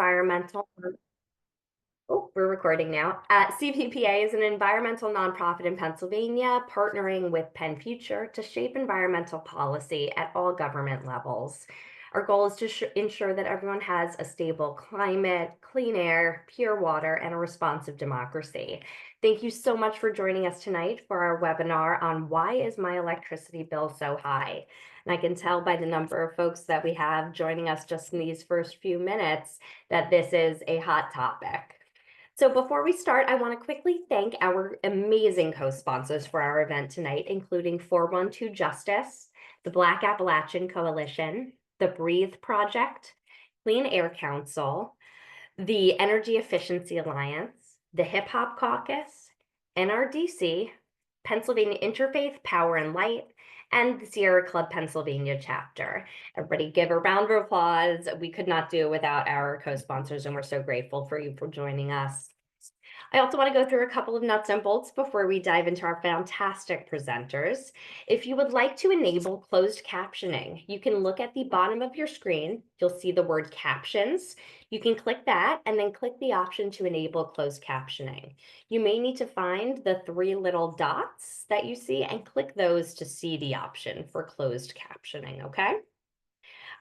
environmental. Oh, we're recording now. CPPA is an environmental nonprofit in Pennsylvania, partnering with PennFuture to shape environmental policy at all government levels. Our goal is to ensure that everyone has a stable climate, clean air, pure water, and a responsive democracy. Thank you so much for joining us tonight for our webinar on why is my electricity bill so high? And I can tell by the number of folks that we have joining us just in these first few minutes that this is a hot topic. So before we start, I want to quickly thank our amazing co-sponsors for our event tonight, including 412 Justice, the BLAC Appalachian Coalition, the Breathe Project, Clean Air Council, the Energy Efficiency Alliance, the Hip Hop Caucus, NRDC, Pennsylvania Interfaith Power and Light, and the Sierra Club Pennsylvania chapter. Everybody give a round of applause. We could not do it without our co-sponsors, and we're so grateful for you for joining us. I also want to go through a couple of nuts and bolts before we dive into our fantastic presenters. If you would like to enable closed captioning, you can look at the bottom of your screen. You'll see the word captions. You can click that and then click the option to enable closed captioning. You may need to find the three little dots that you see and click those to see the option for closed captioning, okay?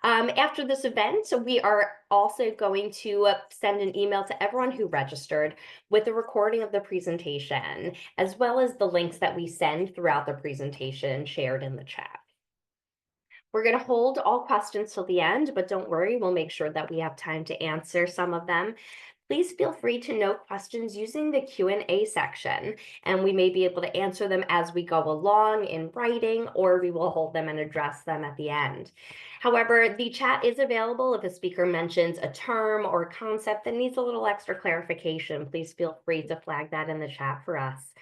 After this event, we are also going to send an email to everyone who registered with a recording of the presentation, as well as the links that we send throughout the presentation shared in the chat. We're going to hold all questions till the end, but don't worry, we'll make sure that we have time to answer some of them. Please feel free to note questions using the Q&A section, and we may be able to answer them as we go along in writing, or we will hold them and address them at the end. However, the chat is available if a speaker mentions a term or a concept that needs a little extra clarification. Please feel free to flag that in the chat for us.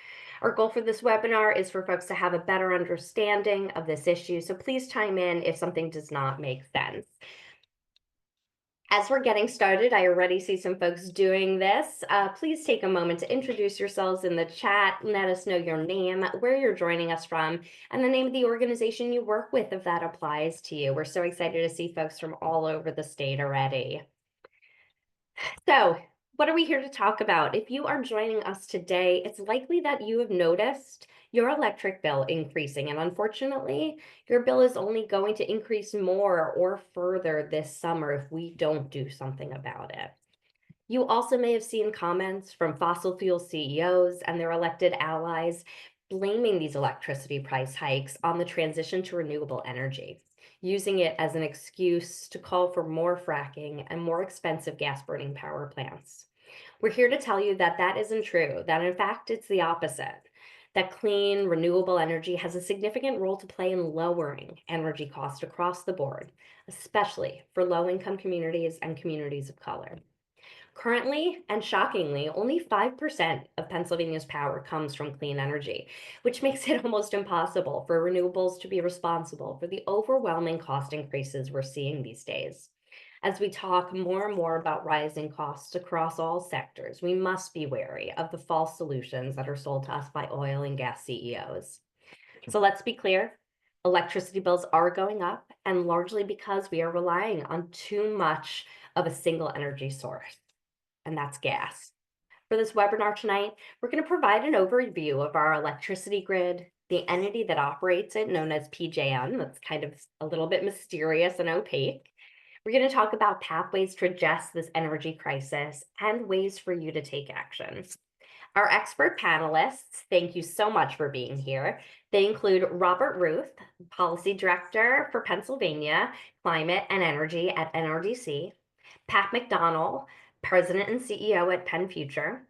Our goal for this webinar is for folks to have a better understanding of this issue, so please chime in if something does not make sense. As we're getting started, I already see some folks doing this. Please take a moment to introduce yourselves in the chat. Let us know your name, where you're joining us from, and the name of the organization you work with if that applies to you. We're so excited to see folks from all over the state already. So, what are we here to talk about? If you are joining us today, it's likely that you have noticed your electric bill increasing, and unfortunately, your bill is only going to increase more or further this summer if we don't do something about it. You also may have seen comments from fossil fuel CEOs and their elected allies blaming these electricity price hikes on the transition to renewable energy, using it as an excuse to call for more fracking and more expensive gas-burning power plants. We're here to tell you that that isn't true, that in fact it's the opposite, that clean, renewable energy has a significant role to play in lowering energy costs across the board, especially for low-income communities and communities of color. Currently, and shockingly, only 5% of Pennsylvania's power comes from clean energy, which makes it almost impossible for renewables to be responsible for the overwhelming cost increases we're seeing these days. As we talk more and more about rising costs across all sectors, we must be wary of the false solutions that are sold to us by oil and gas CEOs. So let's be clear, electricity bills are going up, and largely because we are relying on too much of a single energy source, and that's gas. For this webinar tonight, we're going to provide an overview of our electricity grid, the entity that operates it, known as PJM, that's kind of a little bit mysterious and opaque. We're going to talk about pathways to address this energy crisis and ways for you to take action. Our expert panelists, thank you so much for being here. They include Robert Routh, Policy Director for Pennsylvania, Climate and Energy at NRDC, Pat McDonnell, President and CEO at PennFuture,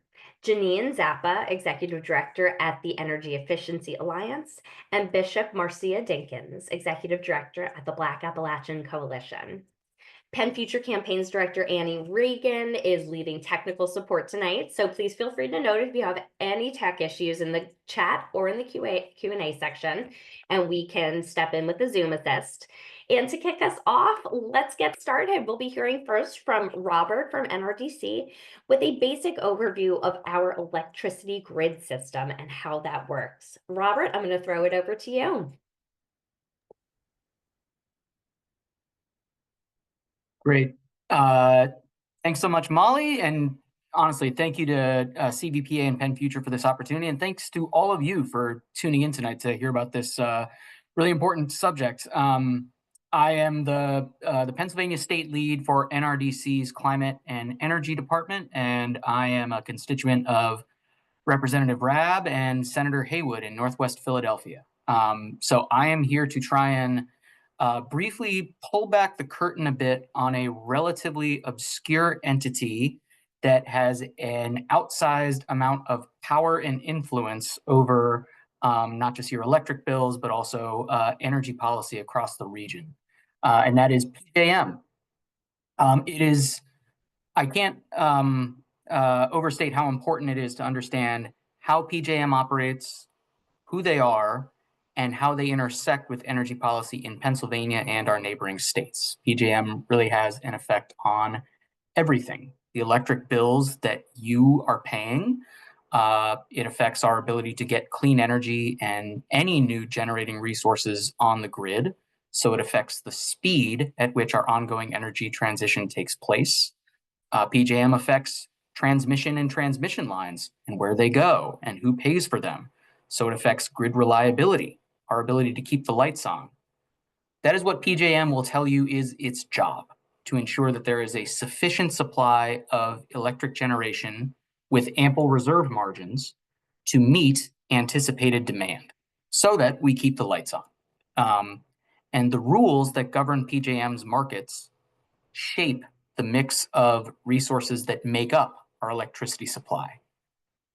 Jeaneen Zappa, Executive Director at the Energy Efficiency Alliance, and Bishop Marcia Dinkins, Executive Director at the BLAC Appalachian Coalition. PennFuture Campaigns Director Annie Reagan is leading technical support tonight, so please feel free to note if you have any tech issues in the chat or in the Q&A section, and we can step in with the Zoom assist. And to kick us off, let's get started. We'll be hearing first from Robert from NRDC with a basic overview of our electricity grid system and how that works. Robert, I'm going to throw it over to you. Great. Thanks so much, Molly. And honestly, thank you to CVPA and PennFuture for this opportunity. And thanks to all of you for tuning in tonight to hear about this really important subject. I am the Pennsylvania State Lead for NRDC's Climate and Energy Department, and I am a constituent of Representative Rabb and Senator Haywood in Northwest Philadelphia. So I am here to try and briefly pull back the curtain a bit on a relatively obscure entity that has an outsized amount of power and influence over not just your electric bills, but also energy policy across the region. And that is PJM. It is, I can't overstate how important it is to understand how PJM operates, who they are, and how they intersect with energy policy in Pennsylvania and our neighboring states. PJM really has an effect on everything. The electric bills that you are paying, it affects our ability to get clean energy and any new generating resources on the grid. So it affects the speed at which our ongoing energy transition takes place. PJM affects transmission and transmission lines and where they go and who pays for them. So it affects grid reliability, our ability to keep the lights on. That is what PJM will tell you is its job, to ensure that there is a sufficient supply of electric generation with ample reserve margins to meet anticipated demand so that we keep the lights on. And the rules that govern PJM's markets shape the mix of resources that make up our electricity supply.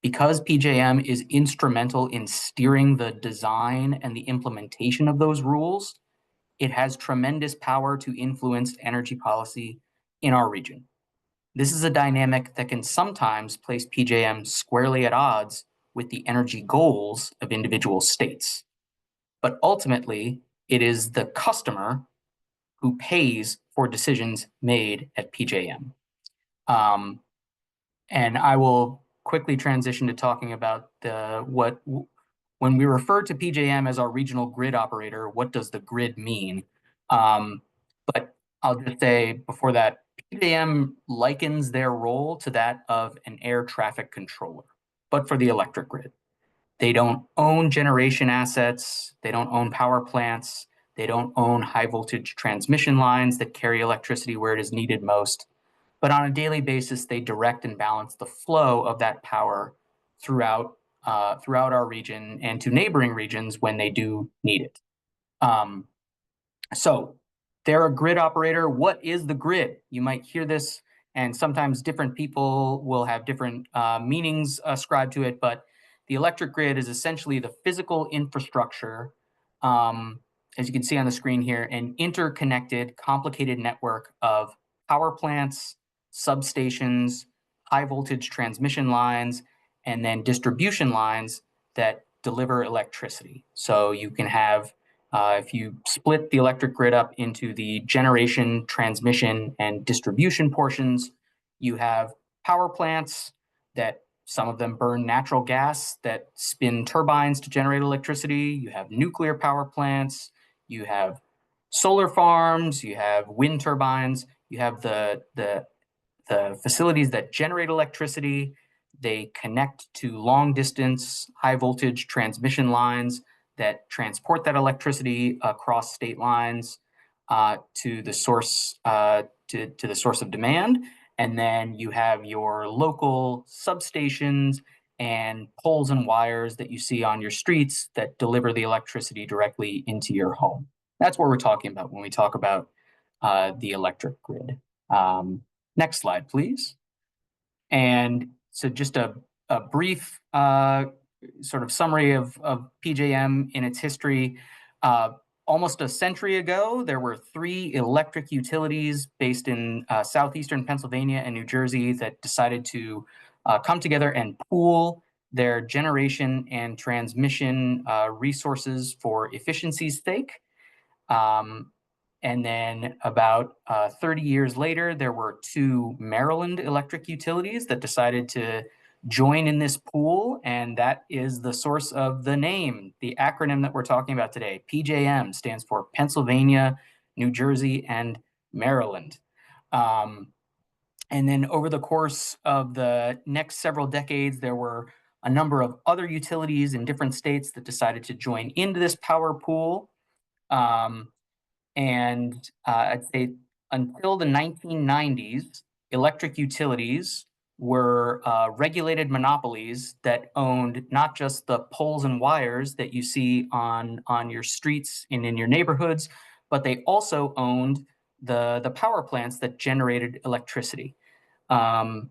Because PJM is instrumental in steering the design and the implementation of those rules, it has tremendous power to influence energy policy in our region. This is a dynamic that can sometimes place PJM squarely at odds with the energy goals of individual states. But ultimately, it is the customer who pays for decisions made at PJM. And I will quickly transition to talking about when we refer to PJM as our regional grid operator, what does the grid mean? But I'll just say before that, PJM likens their role to that of an air traffic controller, but for the electric grid. They don't own generation assets, they don't own power plants, they don't own high voltage transmission lines that carry electricity where it is needed most. But on a daily basis, they direct and balance the flow of that power throughout our region and to neighboring regions when they do need it. So they're a grid operator. What is the grid? You might hear this, and sometimes different people will have different meanings ascribed to it, but the electric grid is essentially the physical infrastructure, as you can see on the screen here, an interconnected, complicated network of power plants, substations, high voltage transmission lines, and then distribution lines that deliver electricity. So you can have, if you split the electric grid up into the generation, transmission, and distribution portions, you have power plants that some of them burn natural gas that spin turbines to generate electricity. You have nuclear power plants, you have solar farms, you have wind turbines, you have the facilities that generate electricity. They connect to long distance, high voltage transmission lines that transport that electricity across state lines to the source to the source of demand. And then you have your local substations and poles and wires that you see on your streets that deliver the electricity directly into your home. That's what we're talking about when we talk about the electric grid. Next slide, please. And so just a brief sort of summary of PJM in its history. Almost a century ago, there were 3 electric utilities based in southeastern Pennsylvania and New Jersey that decided to come together and pool their generation and transmission resources for efficiency's sake. And then about 30 years later, there were 2 Maryland electric utilities that decided to join in this pool, and that is the source of the name. The acronym that we're talking about today, PJM, stands for Pennsylvania, New Jersey, and Maryland. And then over the course of the next several decades, there were a number of other utilities in different states that decided to join into this power pool. Um, and I'd say until the 1990s, electric utilities were regulated monopolies that owned not just the poles and wires that you see on your streets and in your neighborhoods, but they also owned the power plants that generated electricity. And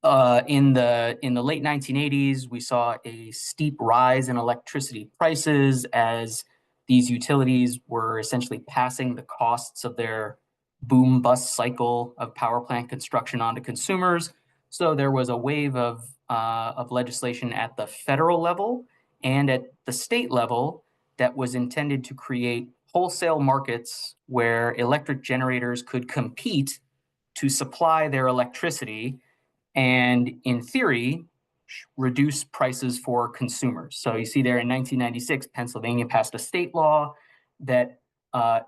in the late 1980s, we saw a steep rise in electricity prices as these utilities were essentially passing the costs of their boom bust cycle of power plant construction onto consumers. So there was a wave of legislation at the federal level and at the state level that was intended to create wholesale markets where electric generators could compete to supply their electricity and, in theory, reduce prices for consumers. So you see there in 1996, Pennsylvania passed a state law that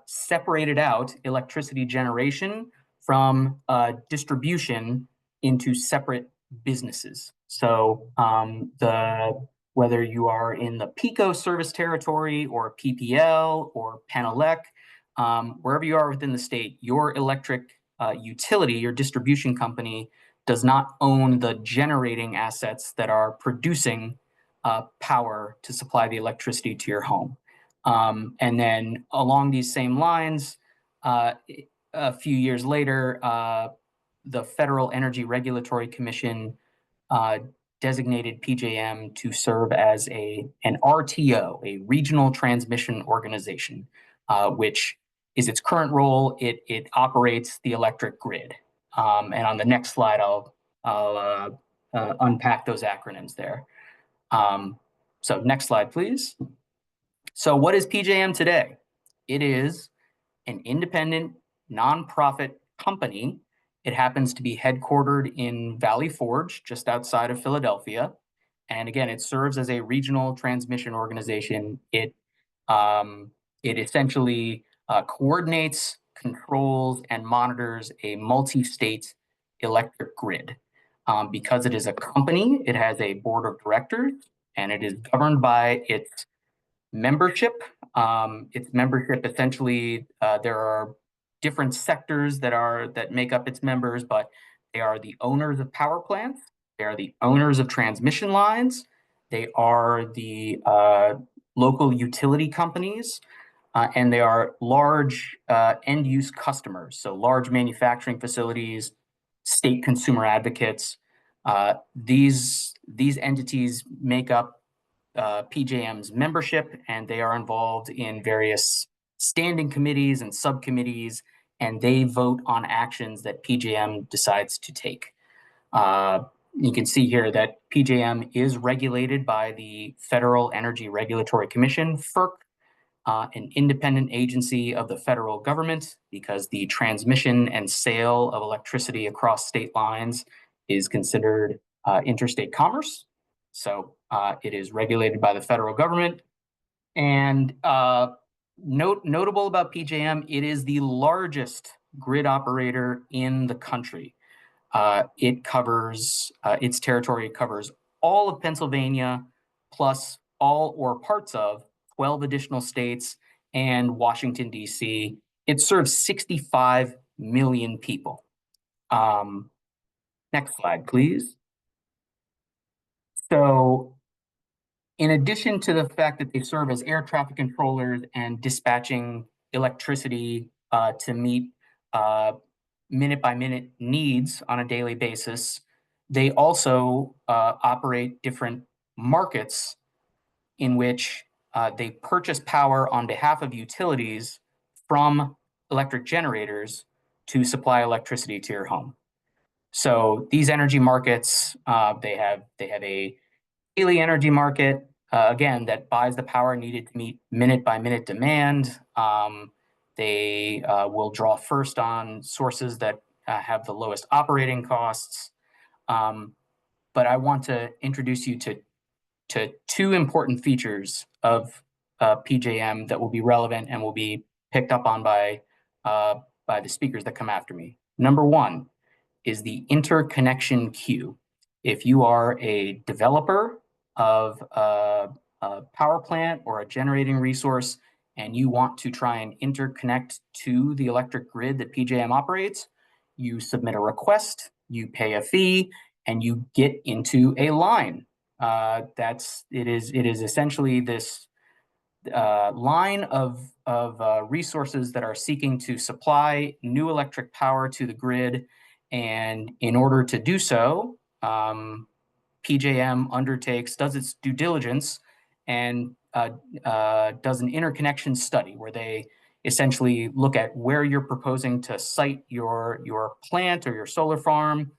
separated out electricity generation from distribution into separate businesses. So whether you are in the PICO service territory or PPL or Penelec, wherever you are within the state, your electric utility, your distribution company, does not own the generating assets that are producing power to supply the electricity to your home. And then along these same lines, a few years later, the Federal Energy Regulatory Commission designated PJM to serve as an RTO, a regional transmission organization, which is its current role. It operates the electric grid. And on the next slide, I'll unpack those acronyms there. So next slide, please. So what is PJM today? It is an independent nonprofit company. It happens to be headquartered in Valley Forge, just outside of Philadelphia. And again, it serves as a regional transmission organization. It essentially coordinates, controls, and monitors a multi-state electric grid. Because it is a company, it has a board of directors, and it is governed by its membership. Its membership essentially, there are different sectors that make up its members, but they are the owners of power plants, they are the owners of transmission lines, they are the local utility companies, and they are large end-use customers, so large manufacturing facilities, state consumer advocates. These entities make up PJM's membership, and they are involved in various standing committees and subcommittees, and they vote on actions that PJM decides to take. You can see here that PJM is regulated by the Federal Energy Regulatory Commission, FERC, an independent agency of the federal government, because the transmission and sale of electricity across state lines is considered interstate commerce. So it is regulated by the federal government. And notable about PJM, it is the largest grid operator in the country. Its territory covers all of Pennsylvania, plus all or parts of 12 additional states and Washington, D.C. It serves 65 million people. Next slide, please. So in addition to the fact that they serve as air traffic controllers and dispatching electricity to meet minute by minute needs on a daily basis, they also operate different markets in which they purchase power on behalf of utilities from electric generators to supply electricity to your home. So these energy markets, they have a daily energy market, again, that buys the power needed to meet minute by minute demand. They will draw first on sources that have the lowest operating costs. But I want to introduce you to two important features of PJM that will be relevant and will be picked up on by the speakers that come after me. Number one is the interconnection queue. If you are a developer of a power plant or a generating resource, and you want to try and interconnect to the electric grid that PJM operates, you submit a request, you pay a fee, and you get into a line. It is essentially this line of resources that are seeking to supply new electric power to the grid, and in order to do so, PJM does its due diligence and does an interconnection study where they essentially look at where you're proposing to site your plant or your solar farm.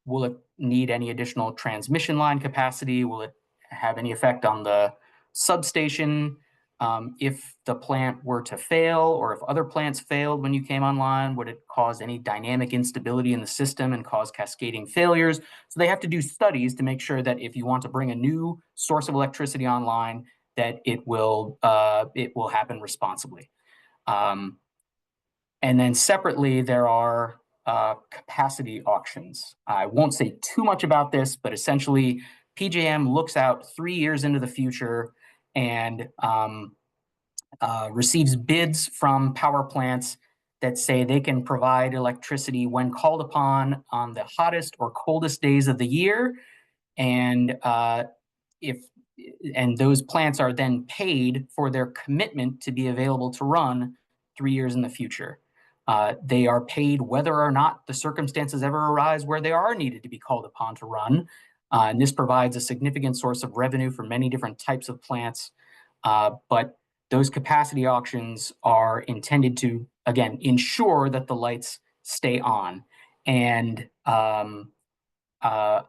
Will it need any additional transmission line capacity? Will it have any effect on the substation? If the plant were to fail, or if other plants failed when you came online, would it cause any dynamic instability in the system and cause cascading failures? So they have to do studies to make sure that if you want to bring a new source of electricity online, that it will happen responsibly. And then separately, there are capacity auctions. I won't say too much about this, but essentially, PJM looks out 3 years into the future and receives bids from power plants that say they can provide electricity when called upon on the hottest or coldest days of the year, and if and those plants are then paid for their commitment to be available to run 3 years in the future. They are paid whether or not the circumstances ever arise where they are needed to be called upon to run. And this provides a significant source of revenue for many different types of plants. But those capacity auctions are intended to, again, ensure that the lights stay on. And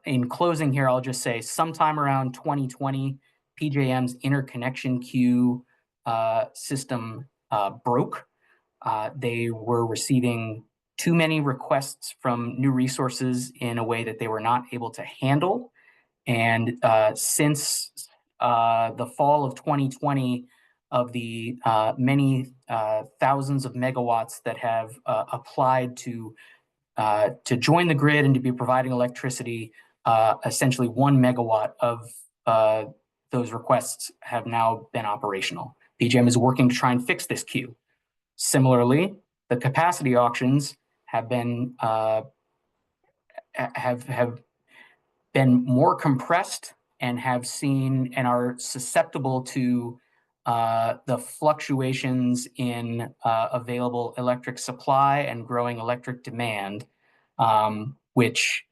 in closing here, I'll just say sometime around 2020, PJM's interconnection queue system broke. They were receiving too many requests from new resources in a way that they were not able to handle. And since the fall of 2020, of the many thousands of megawatts that have applied to join the grid and to be providing electricity, essentially 1 megawatt of those requests have now been operational. PJM is working to try and fix this queue. Similarly, the capacity auctions have been more compressed and are susceptible to the fluctuations in available electric supply and growing electric demand, which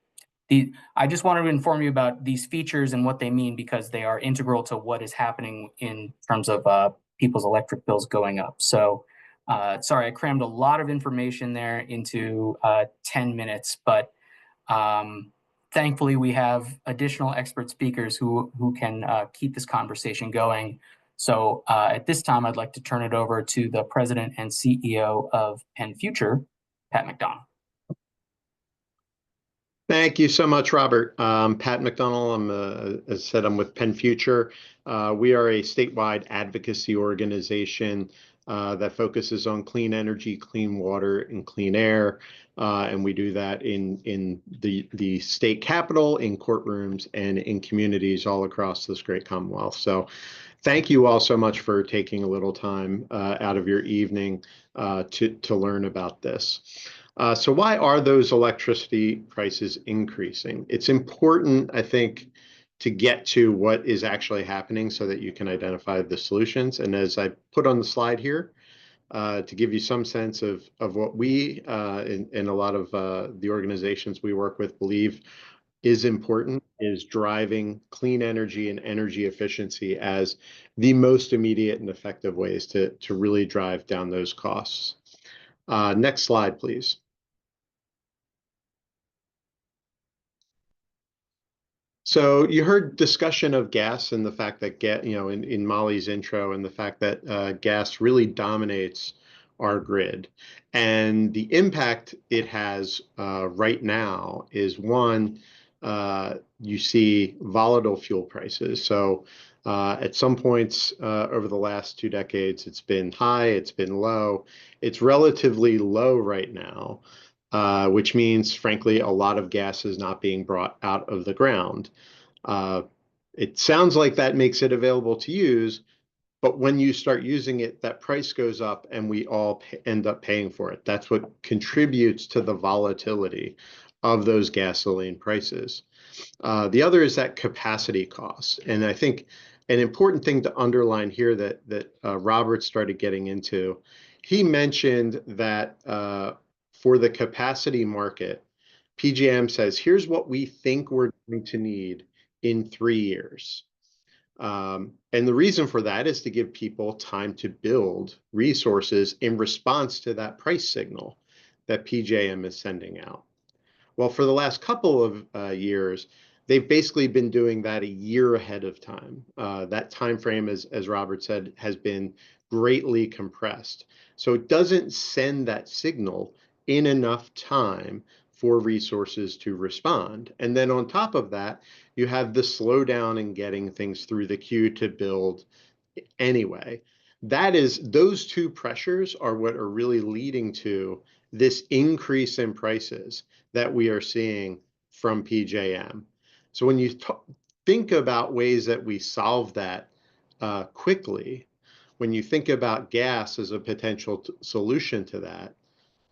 I just wanted to inform you about these features and what they mean, because they are integral to what is happening in terms of people's electric bills going up. So sorry, I crammed a lot of information there into 10 minutes, but thankfully we have additional expert speakers who can keep this conversation going. So at this time, I'd like to turn it over to the president and CEO of PennFuture, Pat McDonnell. Thank you so much, Robert. Pat McDonnell. As I said, I'm with PennFuture. We are a statewide advocacy organization that focuses on clean energy, clean water, and clean air. And we do that in the state capitol, in courtrooms, and in communities all across this great Commonwealth. So thank you all so much for taking a little time out of your evening to learn about this. So why are those electricity prices increasing? It's important, I think, to get to what is actually happening so that you can identify the solutions. And as I put on the slide here, to give you some sense of what we and a lot of the organizations we work with believe is important, is driving clean energy and energy efficiency as the most immediate and effective ways to really drive down those costs. Next slide, please. So you heard discussion of gas and the fact that in Molly's intro, and the fact that gas really dominates our grid, and the impact it has right now is one, you see volatile fuel prices. So at some points over the last 2 decades, it's been high, it's been low. It's relatively low right now. which means, frankly, a lot of gas is not being brought out of the ground. It sounds like that makes it available to use, but when you start using it, that price goes up and we all end up paying for it. That's what contributes to the volatility of those gasoline prices. The other is that capacity cost. And I think an important thing to underline here that Robert started getting into, he mentioned that for the capacity market, PJM says, here's what we think we're going to need in 3 years. And the reason for that is to give people time to build resources in response to that price signal that PJM is sending out. Well, for the last couple of years, they've basically been doing that a year ahead of time. That time frame, as Robert said, has been greatly compressed. So it doesn't send that signal in enough time for resources to respond. And then on top of that, you have the slowdown in getting things through the queue to build anyway. Those two pressures are what are really leading to this increase in prices that we are seeing from PJM. So when you think about ways that we solve that quickly, when you think about gas as a potential solution to that,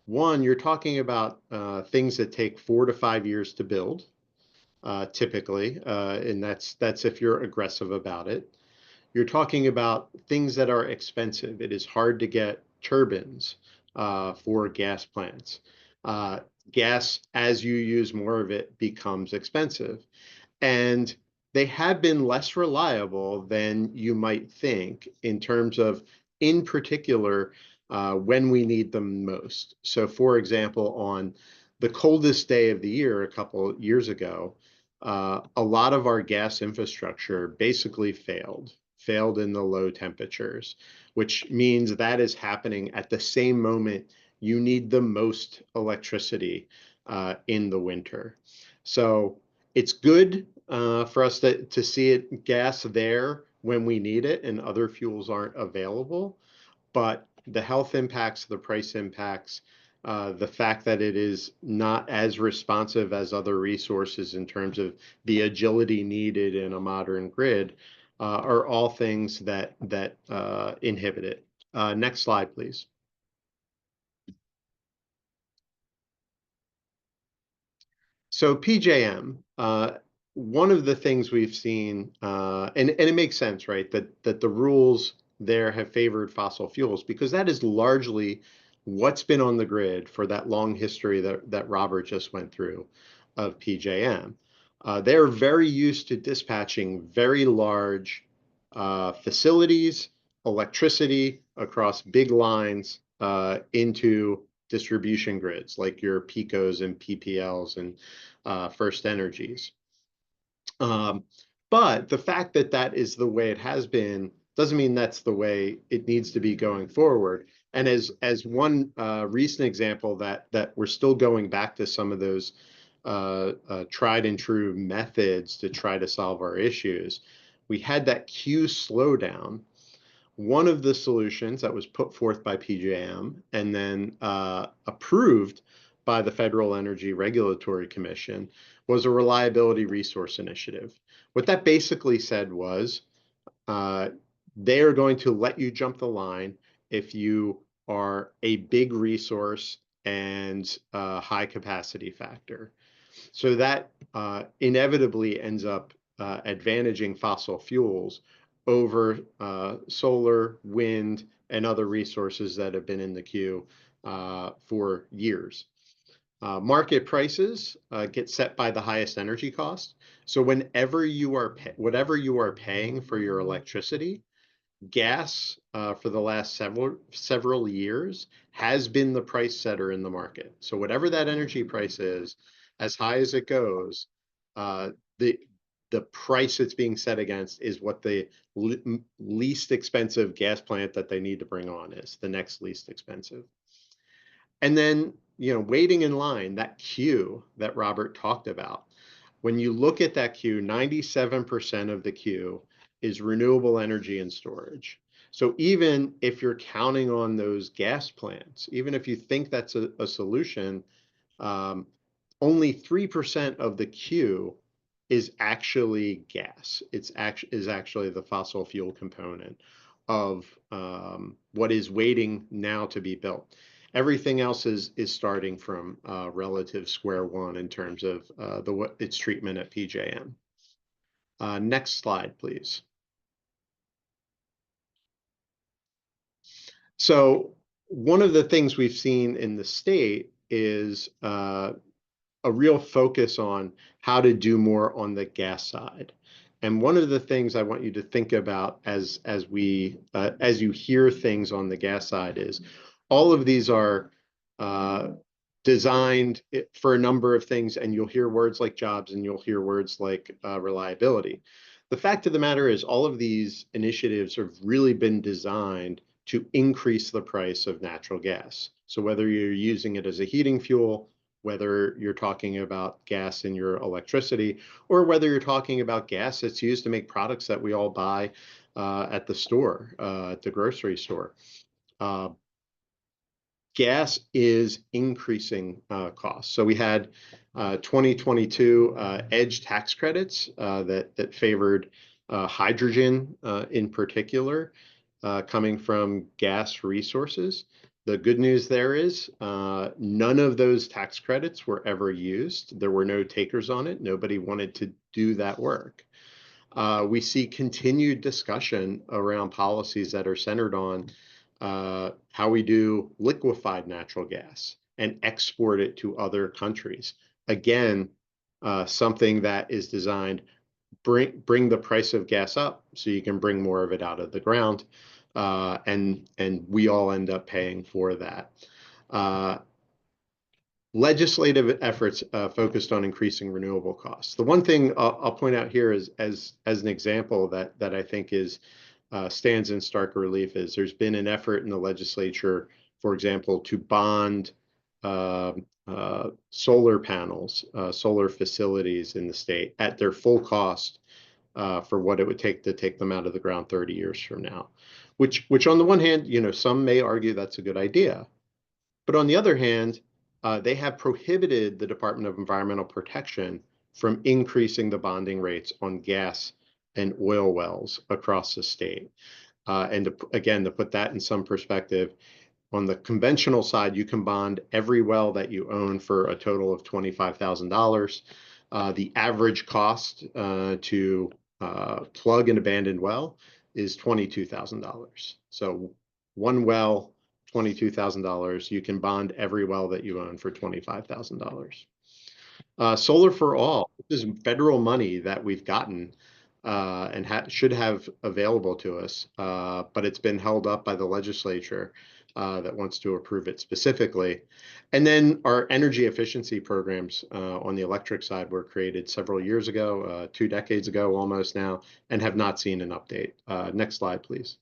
one, you're talking about things that take 4 to 5 years to build, typically, and that's if you're aggressive about it. You're talking about things that are expensive. It is hard to get turbines for gas plants. Gas, as you use more of it, becomes expensive. And they have been less reliable than you might think in terms of, in particular, when we need them most. So, for example, on the coldest day of the year a couple years ago, a lot of our gas infrastructure basically failed in the low temperatures, which means that is happening at the same moment you need the most electricity in the winter. So it's good for us to see it gas there when we need it and other fuels aren't available. But the health impacts, the price impacts, the fact that it is not as responsive as other resources in terms of the agility needed in a modern grid are all things that inhibit it. Next slide, please. So PJM, one of the things we've seen, and it makes sense, right, that the rules there have favored fossil fuels because that is largely what's been on the grid for that long history that Robert just went through of PJM. They're very used to dispatching very large facilities, electricity across big lines into distribution grids like your PECOs and PPLs and First Energies. But the fact that that is the way it has been doesn't mean that's the way it needs to be going forward. And as one recent example that we're still going back to some of those tried and true methods to try to solve our issues, we had that queue slowdown. One of the solutions that was put forth by PJM and then approved by the Federal Energy Regulatory Commission was a reliability resource initiative. What that basically said was they are going to let you jump the line if you are a big resource and high capacity factor. So that inevitably ends up advantaging fossil fuels over solar, wind, and other resources that have been in the queue for years. Market prices get set by the highest energy cost. So whatever you are paying for your electricity, gas for the last several years has been the price setter in the market. So whatever that energy price is, as high as it goes, the price it's being set against is what the least expensive gas plant that they need to bring on is, the next least expensive. And then, waiting in line, that queue that Robert talked about, when you look at that queue, 97% of the queue is renewable energy and storage. So even if you're counting on those gas plants, even if you think that's a solution, Only 3% of the queue is actually gas. Is actually the fossil fuel component of what is waiting now to be built. Everything else is starting from relative square one in terms of its treatment at PJM. Next slide, please. So one of the things we've seen in the state is a real focus on how to do more on the gas side. And one of the things I want you to think about as you hear things on the gas side is all of these are designed for a number of things, and you'll hear words like jobs and you'll hear words like reliability. The fact of the matter is all of these initiatives have really been designed to increase the price of natural gas. So whether you're using it as a heating fuel, whether you're talking about gas in your electricity, or whether you're talking about gas that's used to make products that we all buy at the store, at the grocery store. Gas is increasing costs. So we had 2022 EDGE tax credits that favored hydrogen in particular, coming from gas resources. The good news there is none of those tax credits were ever used. There were no takers on it. Nobody wanted to do that work. We see continued discussion around policies that are centered on how we do liquefied natural gas and export it to other countries. Again, something that is designed bring the price of gas up so you can bring more of it out of the ground, and we all end up paying for that. Legislative efforts focused on increasing renewable costs. The one thing I'll point out here is as an example that I think is stands in stark relief is there's been an effort in the legislature, for example, to bond solar panels, solar facilities in the state at their full cost for what it would take to take them out of the ground 30 years from now. Which on the one hand, some may argue that's a good idea. But on the other hand, they have prohibited the Department of Environmental Protection from increasing the bonding rates on gas and oil wells across the state. And to put that in some perspective, on the conventional side, you can bond every well that you own for a total of $25,000. The average cost to plug an abandoned well is $22,000. So one well, $22,000. You can bond every well that you own for $25,000. Solar for All, this is federal money that we've gotten and should have available to us, but it's been held up by the legislature that wants to approve it specifically. And then our energy efficiency programs on the electric side were created several years ago, 2 decades ago almost now, and have not seen an update. Next slide, please.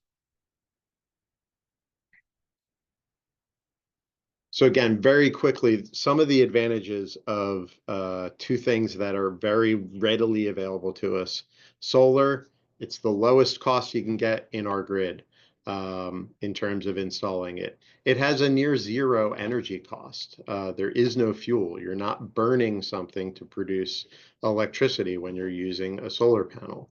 So again, very quickly, some of the advantages of 2 things that are very readily available to us. Solar, it's the lowest cost you can get in our grid in terms of installing it. It has a near zero energy cost. There is no fuel. You're not burning something to produce electricity when you're using a solar panel.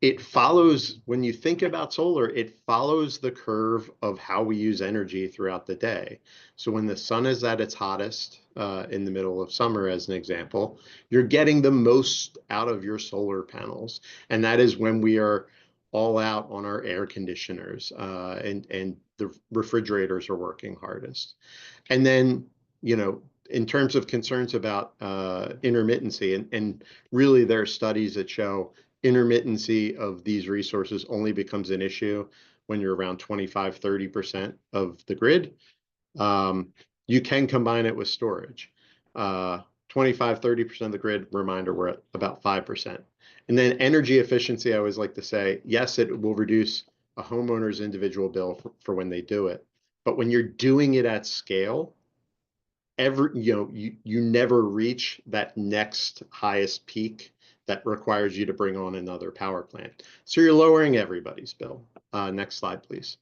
It follows, when you think about solar, it follows the curve of how we use energy throughout the day. So when the sun is at its hottest in the middle of summer, as an example, you're getting the most out of your solar panels. And that is when we are all out on our air conditioners and the refrigerators are working hardest. And then, in terms of concerns about intermittency, and really there are studies that show intermittency of these resources only becomes an issue when you're around 25–30% of the grid. You can combine it with storage. 25–30% of the grid, reminder, we're at about 5%. And then energy efficiency, I always like to say, yes, it will reduce a homeowner's individual bill for when they do it. But when you're doing it at scale, you never reach that next highest peak that requires you to bring on another power plant. So you're lowering everybody's bill. Next slide, please.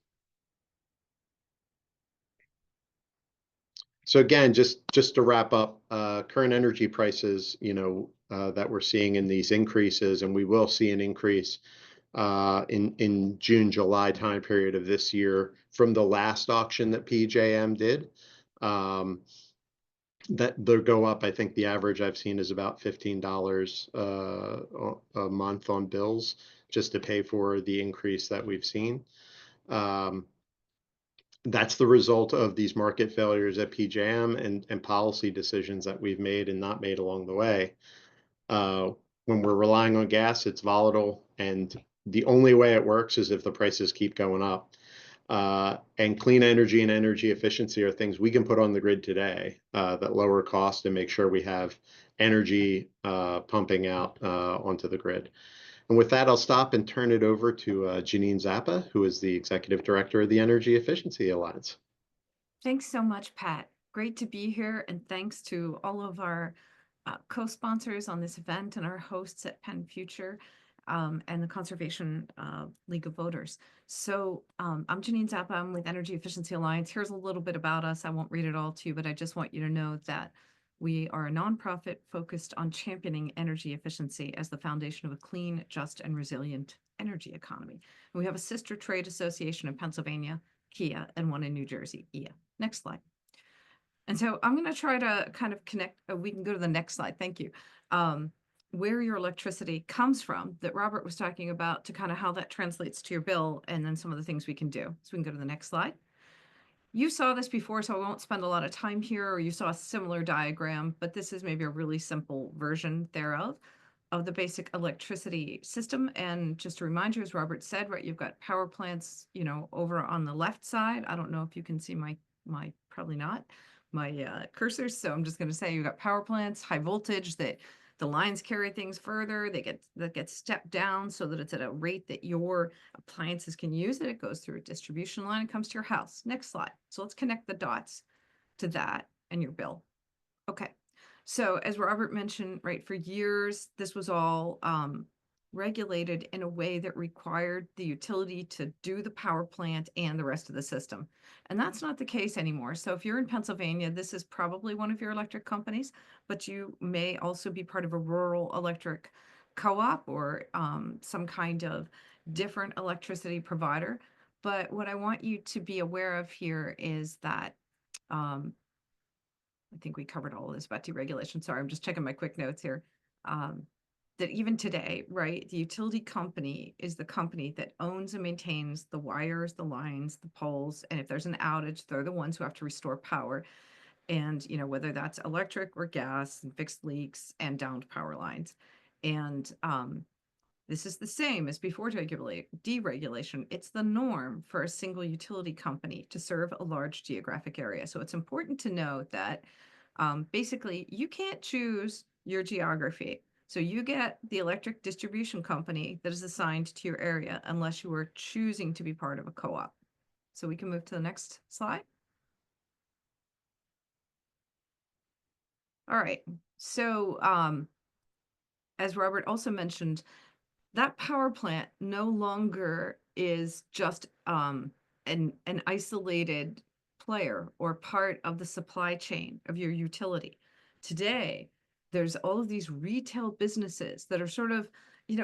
So again, just to wrap up, current energy prices, that we're seeing in these increases, and we will see an increase in June, July time period of this year from the last auction that PJM did. That they'll go up. I think the average I've seen is about $15 a month on bills just to pay for the increase that we've seen. That's the result of these market failures at PJM and policy decisions that we've made and not made along the way. When we're relying on gas, it's volatile, and the only way it works is if the prices keep going up. And clean energy and energy efficiency are things we can put on the grid today that lower cost and make sure we have energy pumping out onto the grid. And with that, I'll stop and turn it over to Jeaneen Zappa, who is the Executive Director of the Energy Efficiency Alliance. Thanks so much, Pat. Great to be here, and thanks to all of our co-sponsors on this event and our hosts at PennFuture and the Conservation League of Voters. So I'm Jeaneen Zappa. I'm with Energy Efficiency Alliance. Here's a little bit about us. I won't read it all to you, but I just want you to know that we are a nonprofit focused on championing energy efficiency as the foundation of a clean, just, and resilient energy economy. And we have a sister trade association in Pennsylvania, KIA, and one in New Jersey, IA. Next slide. And so I'm going to try to kind of connect. We can go to the next slide. Thank you. Where your electricity comes from that Robert was talking about, to kind of how that translates to your bill, and then some of the things we can do. So we can go to the next slide. You saw this before, so I won't spend a lot of time here, or you saw a similar diagram, but this is maybe a really simple version thereof of the basic electricity system. And just to remind you, as Robert said, right, you've got power plants, over on the left side. I don't know if you can see my probably not, my cursors. So I'm just going to say you've got power plants, high voltage, that the lines carry things further. That gets stepped down so that it's at a rate that your appliances can use it. It goes through a distribution line and comes to your house. Next slide. So let's connect the dots to that and your bill. Okay. So as Robert mentioned, right, for years, this was all regulated in a way that required the utility to do the power plant and the rest of the system. And that's not the case anymore. So if you're in Pennsylvania, this is probably one of your electric companies, but you may also be part of a rural electric co-op or some kind of different electricity provider. But what I want you to be aware of here is that I think we covered all of this about deregulation. Sorry, I'm just checking my quick notes here. That even today, right, the utility company is the company that owns and maintains the wires, the lines, the poles, and if there's an outage, they're the ones who have to restore power. And, whether that's electric or gas and fixed leaks and downed power lines. And this is the same as before deregulation. It's the norm for a single utility company to serve a large geographic area. So it's important to note that basically you can't choose your geography. So you get the electric distribution company that is assigned to your area unless you are choosing to be part of a co-op. So we can move to the next slide. All right. So as Robert also mentioned, that power plant no longer is just an isolated player or part of the supply chain of your utility. Today, there's all of these retail businesses that are sort of,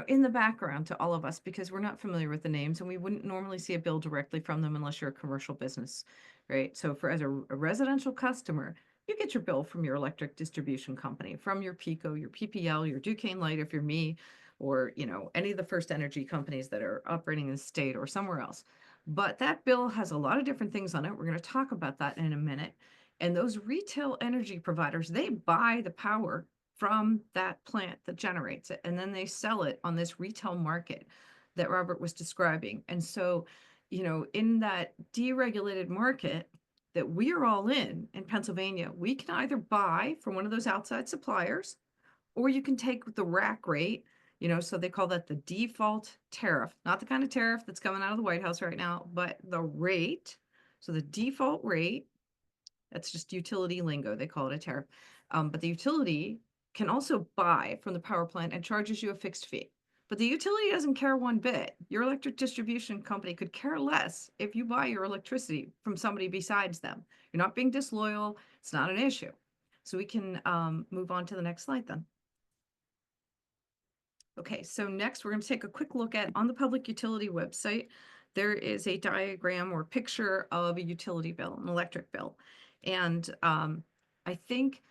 in the background to all of us because we're not familiar with the names, and we wouldn't normally see a bill directly from them unless you're a commercial business, right? So as a residential customer, you get your bill from your electric distribution company, from your PECO, your PPL, your Duquesne Light if you're me, or any of the first energy companies that are operating in the state or somewhere else. But that bill has a lot of different things on it. We're going to talk about that in a minute. And those retail energy providers, they buy the power from that plant that generates it, and then they sell it on this retail market that Robert was describing. And so, in that deregulated market that we are all in Pennsylvania, we can either buy from one of those outside suppliers, or you can take the rack rate. So they call that the default tariff, not the kind of tariff that's coming out of the White House right now, but the rate. So the default rate, that's just utility lingo. They call it a tariff. But the utility can also buy from the power plant and charges you a fixed fee. But the utility doesn't care one bit. Your electric distribution company could care less if you buy your electricity from somebody besides them. You're not being disloyal. It's not an issue. So we can move on to the next slide then. Okay, so next we're going to take a quick look at, on the public utility website, there is a diagram or picture of a utility bill, an electric bill. And I think,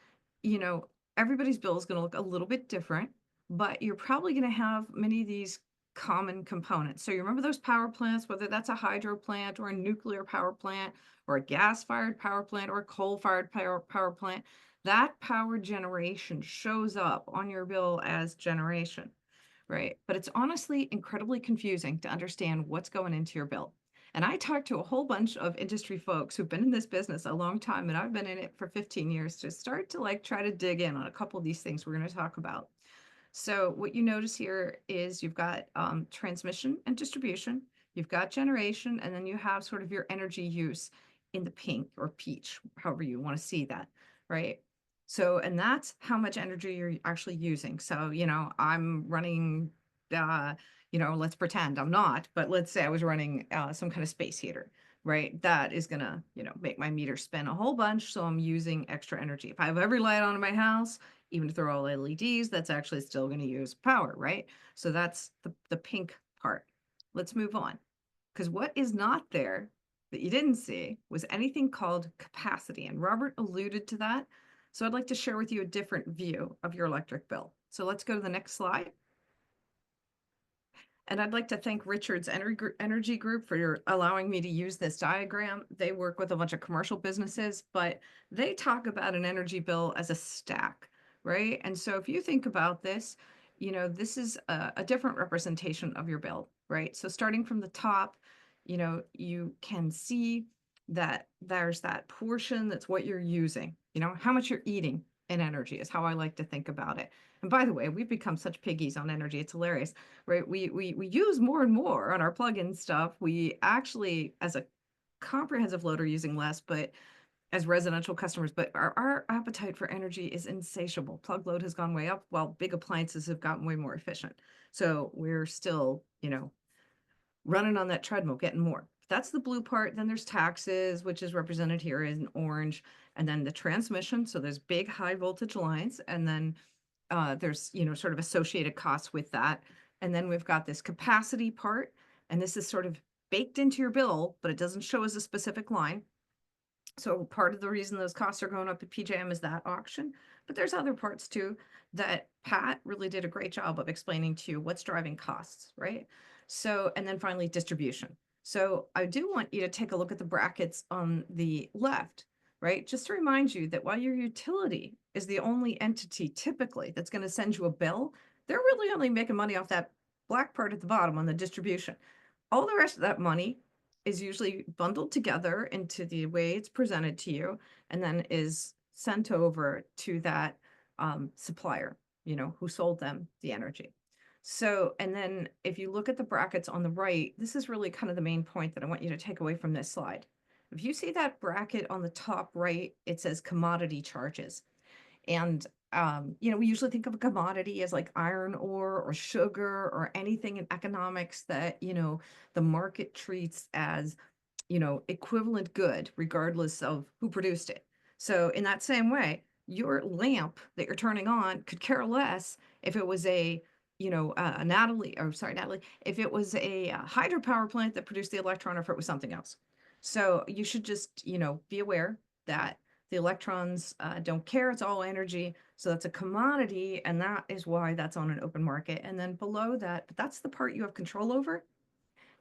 you know, everybody's bill is going to look a little bit different, but you're probably going to have many of these common components. So you remember those power plants, whether that's a hydro plant or a nuclear power plant or a gas-fired power plant or a coal-fired power plant, that power generation shows up on your bill as generation. Right. But it's honestly incredibly confusing to understand what's going into your bill. And I talked to a whole bunch of industry folks who've been in this business a long time, and I've been in it for 15 years to start to like try to dig in on a couple of these things we're going to talk about. So what you notice here is you've got transmission and distribution, you've got generation, and then you have sort of your energy use in the pink or peach, however you want to see that, right? So, and that's how much energy you're actually using. So, you know, I'm running, you know, let's pretend I'm not, but let's say I was running some kind of space heater, right? That is going to, you know, make my meter spin a whole bunch. So I'm using extra energy. If I have every light on in my house, even if they're all LEDs, that's actually still going to use power, right? So that's the pink part. Let's move on. Because what is not there that you didn't see was anything called capacity. And Robert alluded to that. So I'd like to share with you a different view of your electric bill. So let's go to the next slide. And I'd like to thank Richard's Energy Group for allowing me to use this diagram. They work with a bunch of commercial businesses, but they talk about an energy bill as a stack, right? And so if you think about this, you know, this is a different representation of your bill, right? So starting from the top, you know, you can see that there's that portion that's what you're using, you know, how much you're eating in energy is how I like to think about it. And by the way, we've become such piggies on energy. It's hilarious, right? We use more and more on our plug-in stuff. We actually, as a comprehensive load, are using less, but as residential customers, but our appetite for energy is insatiable. Plug load has gone way up while big appliances have gotten way more efficient. So we're still, you know, running on that treadmill, getting more. That's the blue part. Then there's taxes, which is represented here in orange, and then the transmission. So there's big high voltage lines, and then there's, you know, sort of associated costs with that. And then we've got this capacity part, and this is sort of baked into your bill, but it doesn't show as a specific line. So part of the reason those costs are going up at PJM is that auction, but there's other parts too that Pat really did a great job of explaining to you what's driving costs, right? So, and then finally distribution. So I do want you to take a look at the brackets on the left, right? Just to remind you that while your utility is the only entity typically that's going to send you a bill, they're really only making money off that black part at the bottom on the distribution. All the rest of that money is usually bundled together into the way it's presented to you, and then is sent over to that supplier, you know, who sold them the energy. So, and then if you look at the brackets on the right, this is really kind of the main point that I want you to take away from this slide. If you see that bracket on the top right, it says commodity charges. And, you know, we usually think of a commodity as like iron ore or sugar or anything in economics that, you know, the market treats as, you know, equivalent good, regardless of who produced it. So in that same way, your lamp that you're turning on could care less if it was a, you know, Natalie, if it was a hydropower plant that produced the electron, or if it was something else. So you should just, you know, be aware that the electrons don't care. It's all energy. So that's a commodity. And that is why that's on an open market. And then below that, but that's the part you have control over.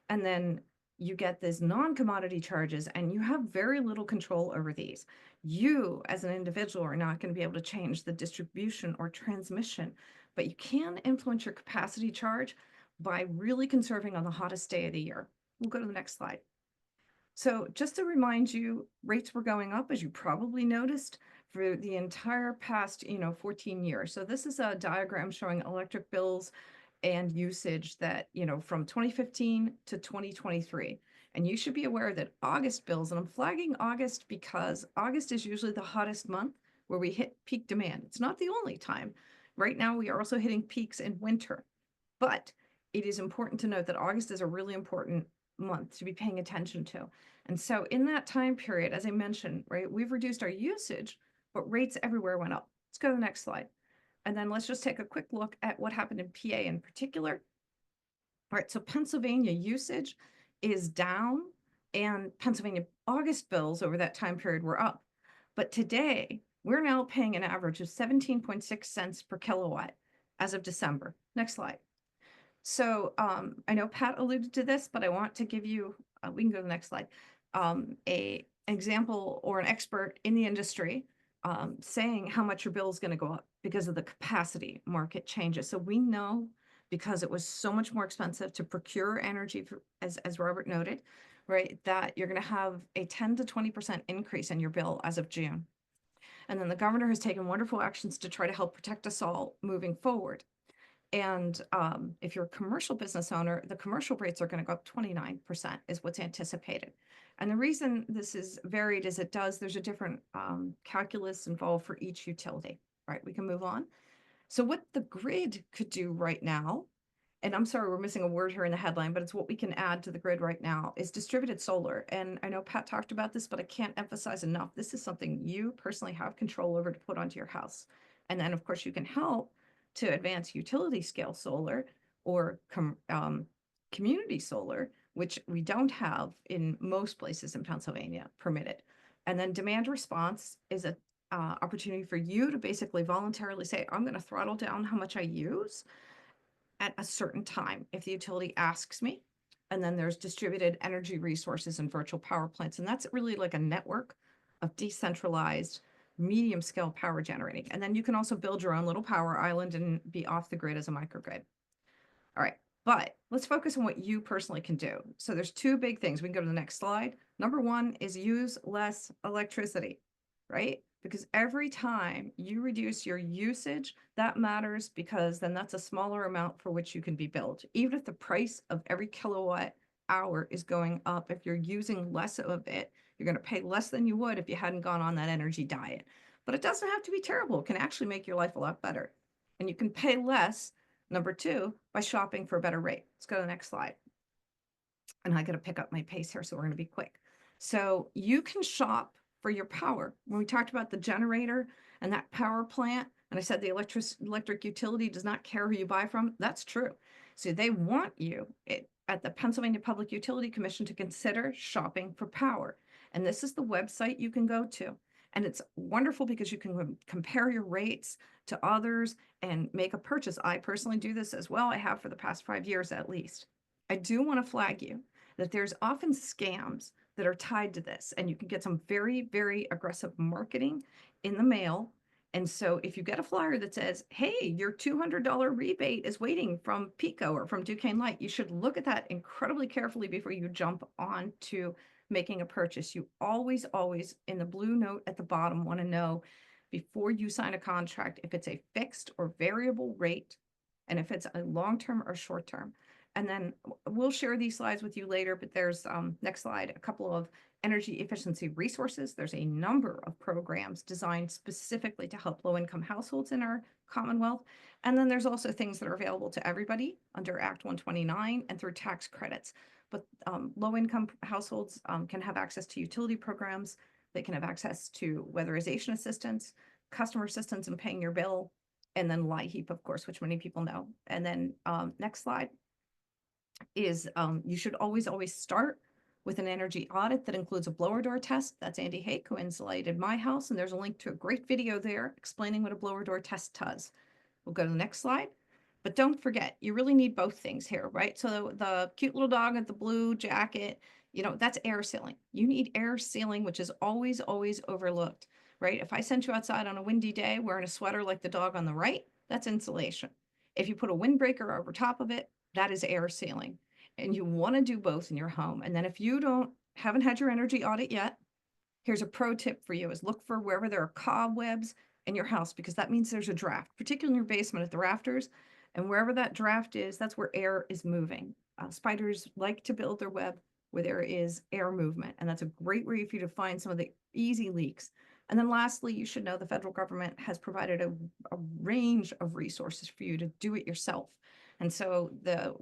And then you get this non-commodity charges, and you have very little control over these. You, as an individual, are not going to be able to change the distribution or transmission, but you can influence your capacity charge by really conserving on the hottest day of the year. We'll go to the next slide. So just to remind you, rates were going up, as you probably noticed, for the entire past, you know, 14 years. So this is a diagram showing electric bills and usage that, you know, from 2015 to 2023. And you should be aware that August bills, and I'm flagging August because August is usually the hottest month where we hit peak demand. It's not the only time. Right now, we are also hitting peaks in winter. But it is important to note that August is a really important month to be paying attention to. And so in that time period, as I mentioned, right, we've reduced our usage, but rates everywhere went up. Let's go to the next slide. And then let's just take a quick look at what happened in PA in particular. All right, so Pennsylvania usage is down, and Pennsylvania August bills over that time period were up. But today, we're now paying an average of 17.6 cents per kilowatt as of December. Next slide. So I know Pat alluded to this, but I want to give you, we can go to the next slide, an example or an expert in the industry saying how much your bill is going to go up because of the capacity market changes. So we know, because it was so much more expensive to procure energy, as Robert noted, right, that you're going to have a 10 to 20% increase in your bill as of June. And then the governor has taken wonderful actions to try to help protect us all moving forward. And if you're a commercial business owner, the commercial rates are going to go up 29% is what's anticipated. And the reason this is varied is there's a different calculus involved for each utility. All right, we can move on. So what the grid could do right now, and I'm sorry, we're missing a word here in the headline, but it's what we can add to the grid right now, is distributed solar. And I know Pat talked about this, but I can't emphasize enough. This is something you personally have control over to put onto your house. And then, of course, you can help to advance utility scale solar or community solar, which we don't have in most places in Pennsylvania permitted. And then demand response is a opportunity for you to basically voluntarily say, I'm going to throttle down how much I use at a certain time if the utility asks me. And then there's distributed energy resources and virtual power plants. And that's really like a network of decentralized medium scale power generating. And then you can also build your own little power island and be off the grid as a microgrid. All right, but let's focus on what you personally can do. So there's two big things. We can go to the next slide. Number one is use less electricity, right? Because every time you reduce your usage, that matters, because then that's a smaller amount for which you can be billed. Even if the price of every kilowatt hour is going up, if you're using less of it, you're going to pay less than you would if you hadn't gone on that energy diet. But it doesn't have to be terrible. It can actually make your life a lot better. And you can pay less, number two, by shopping for a better rate. Let's go to the next slide. And I got to pick up my pace here, so we're going to be quick. So you can shop for your power. When we talked about the generator and that power plant, and I said the electric utility does not care who you buy from, that's true. So they want you at the Pennsylvania Public Utility Commission to consider shopping for power. And this is the website you can go to. And it's wonderful because you can compare your rates to others and make a purchase. I personally do this as well. I have for the past 5 years at least. I do want to flag you that there's often scams that are tied to this, and you can get some very, very aggressive marketing in the mail. And so if you get a flyer that says, hey, your $200 rebate is waiting from Pico or from Duquesne Light, you should look at that incredibly carefully before you jump on to making a purchase. You always, always, in the blue note at the bottom, want to know before you sign a contract if it's a fixed or variable rate, and if it's a long-term or short-term. And then we'll share these slides with you later, but there's, next slide, a couple of energy efficiency resources. There's a number of programs designed specifically to help low-income households in our Commonwealth. And then there's also things that are available to everybody under Act 129 and through tax credits. But low-income households can have access to utility programs. They can have access to weatherization assistance, customer assistance in paying your bill, and then LIHEAP, of course, which many people know. And then next slide is you should always, always start with an energy audit that includes a blower door test. That's Andy Hake, who insulated my house. And there's a link to a great video there explaining what a blower door test does. We'll go to the next slide. But don't forget, you really need both things here, right? So the cute little dog with the blue jacket, you know, that's air sealing. You need air sealing, which is always, always overlooked, right? If I sent you outside on a windy day wearing a sweater like the dog on the right, that's insulation. If you put a windbreaker over top of it, that is air sealing. And you want to do both in your home. And then if you haven't had your energy audit yet, here's a pro tip for you: is look for wherever there are cobwebs in your house, because that means there's a draft, particularly in your basement at the rafters. And wherever that draft is, that's where air is moving. Spiders like to build their web where there is air movement. And that's a great way for you to find some of the easy leaks. And then lastly, you should know the federal government has provided a range of resources for you to do it yourself. And so the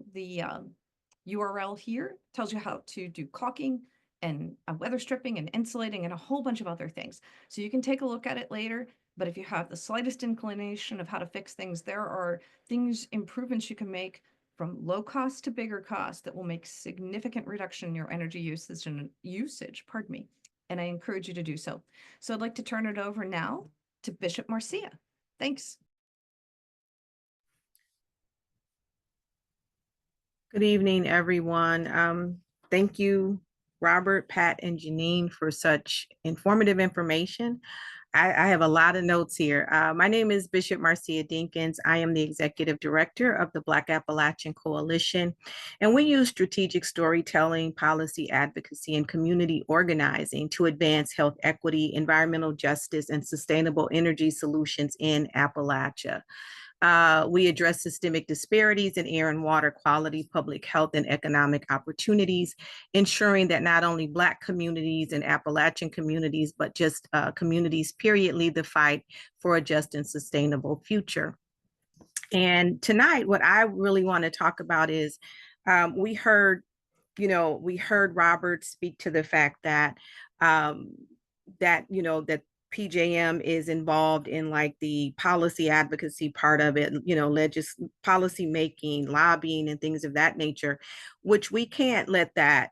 URL here tells you how to do caulking and weather stripping and insulating and a whole bunch of other things. So you can take a look at it later. But if you have the slightest inclination of how to fix things, there are improvements you can make from low cost to bigger cost that will make significant reduction in your energy usage, pardon me. And I encourage you to do so. So I'd like to turn it over now to Bishop Marcia. Thanks. Good evening, everyone. Thank you, Robert, Pat, and Jeaneen, for such informative information. I have a lot of notes here. My name is Bishop Marcia Dinkins. I am the Executive Director of the BLAC Appalachian Coalition, and we use strategic storytelling, policy advocacy, and community organizing to advance health equity, environmental justice, and sustainable energy solutions in Appalachia. We address systemic disparities in air and water quality, public health, and economic opportunities, ensuring that not only Black communities and Appalachian communities, but just communities, period, lead the fight for a just and sustainable future. And tonight, what I really want to talk about is we heard Robert speak to the fact that that PJM is involved in like the policy advocacy part of it, policy making, lobbying, and things of that nature, which we can't let that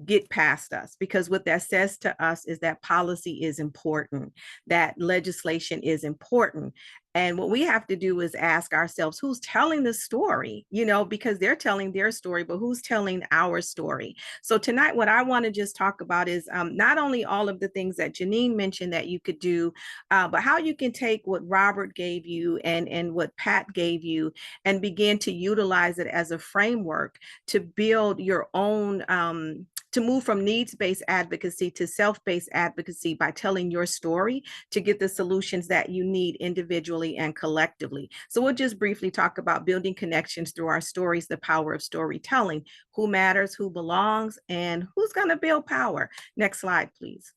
get past us, because what that says to us is that policy is important, that legislation is important. And what we have to do is ask ourselves, who's telling the story, because they're telling their story, but who's telling our story? So tonight, what I want to just talk about is not only all of the things that Jeaneen mentioned that you could do, but how you can take what Robert gave you and what Pat gave you and begin to utilize it as a framework to build your own to move from needs-based advocacy to self-based advocacy by telling your story to get the solutions that you need individually and collectively. So we'll just briefly talk about building connections through our stories, the power of storytelling, who matters, who belongs, and who's going to build power. Next slide, please.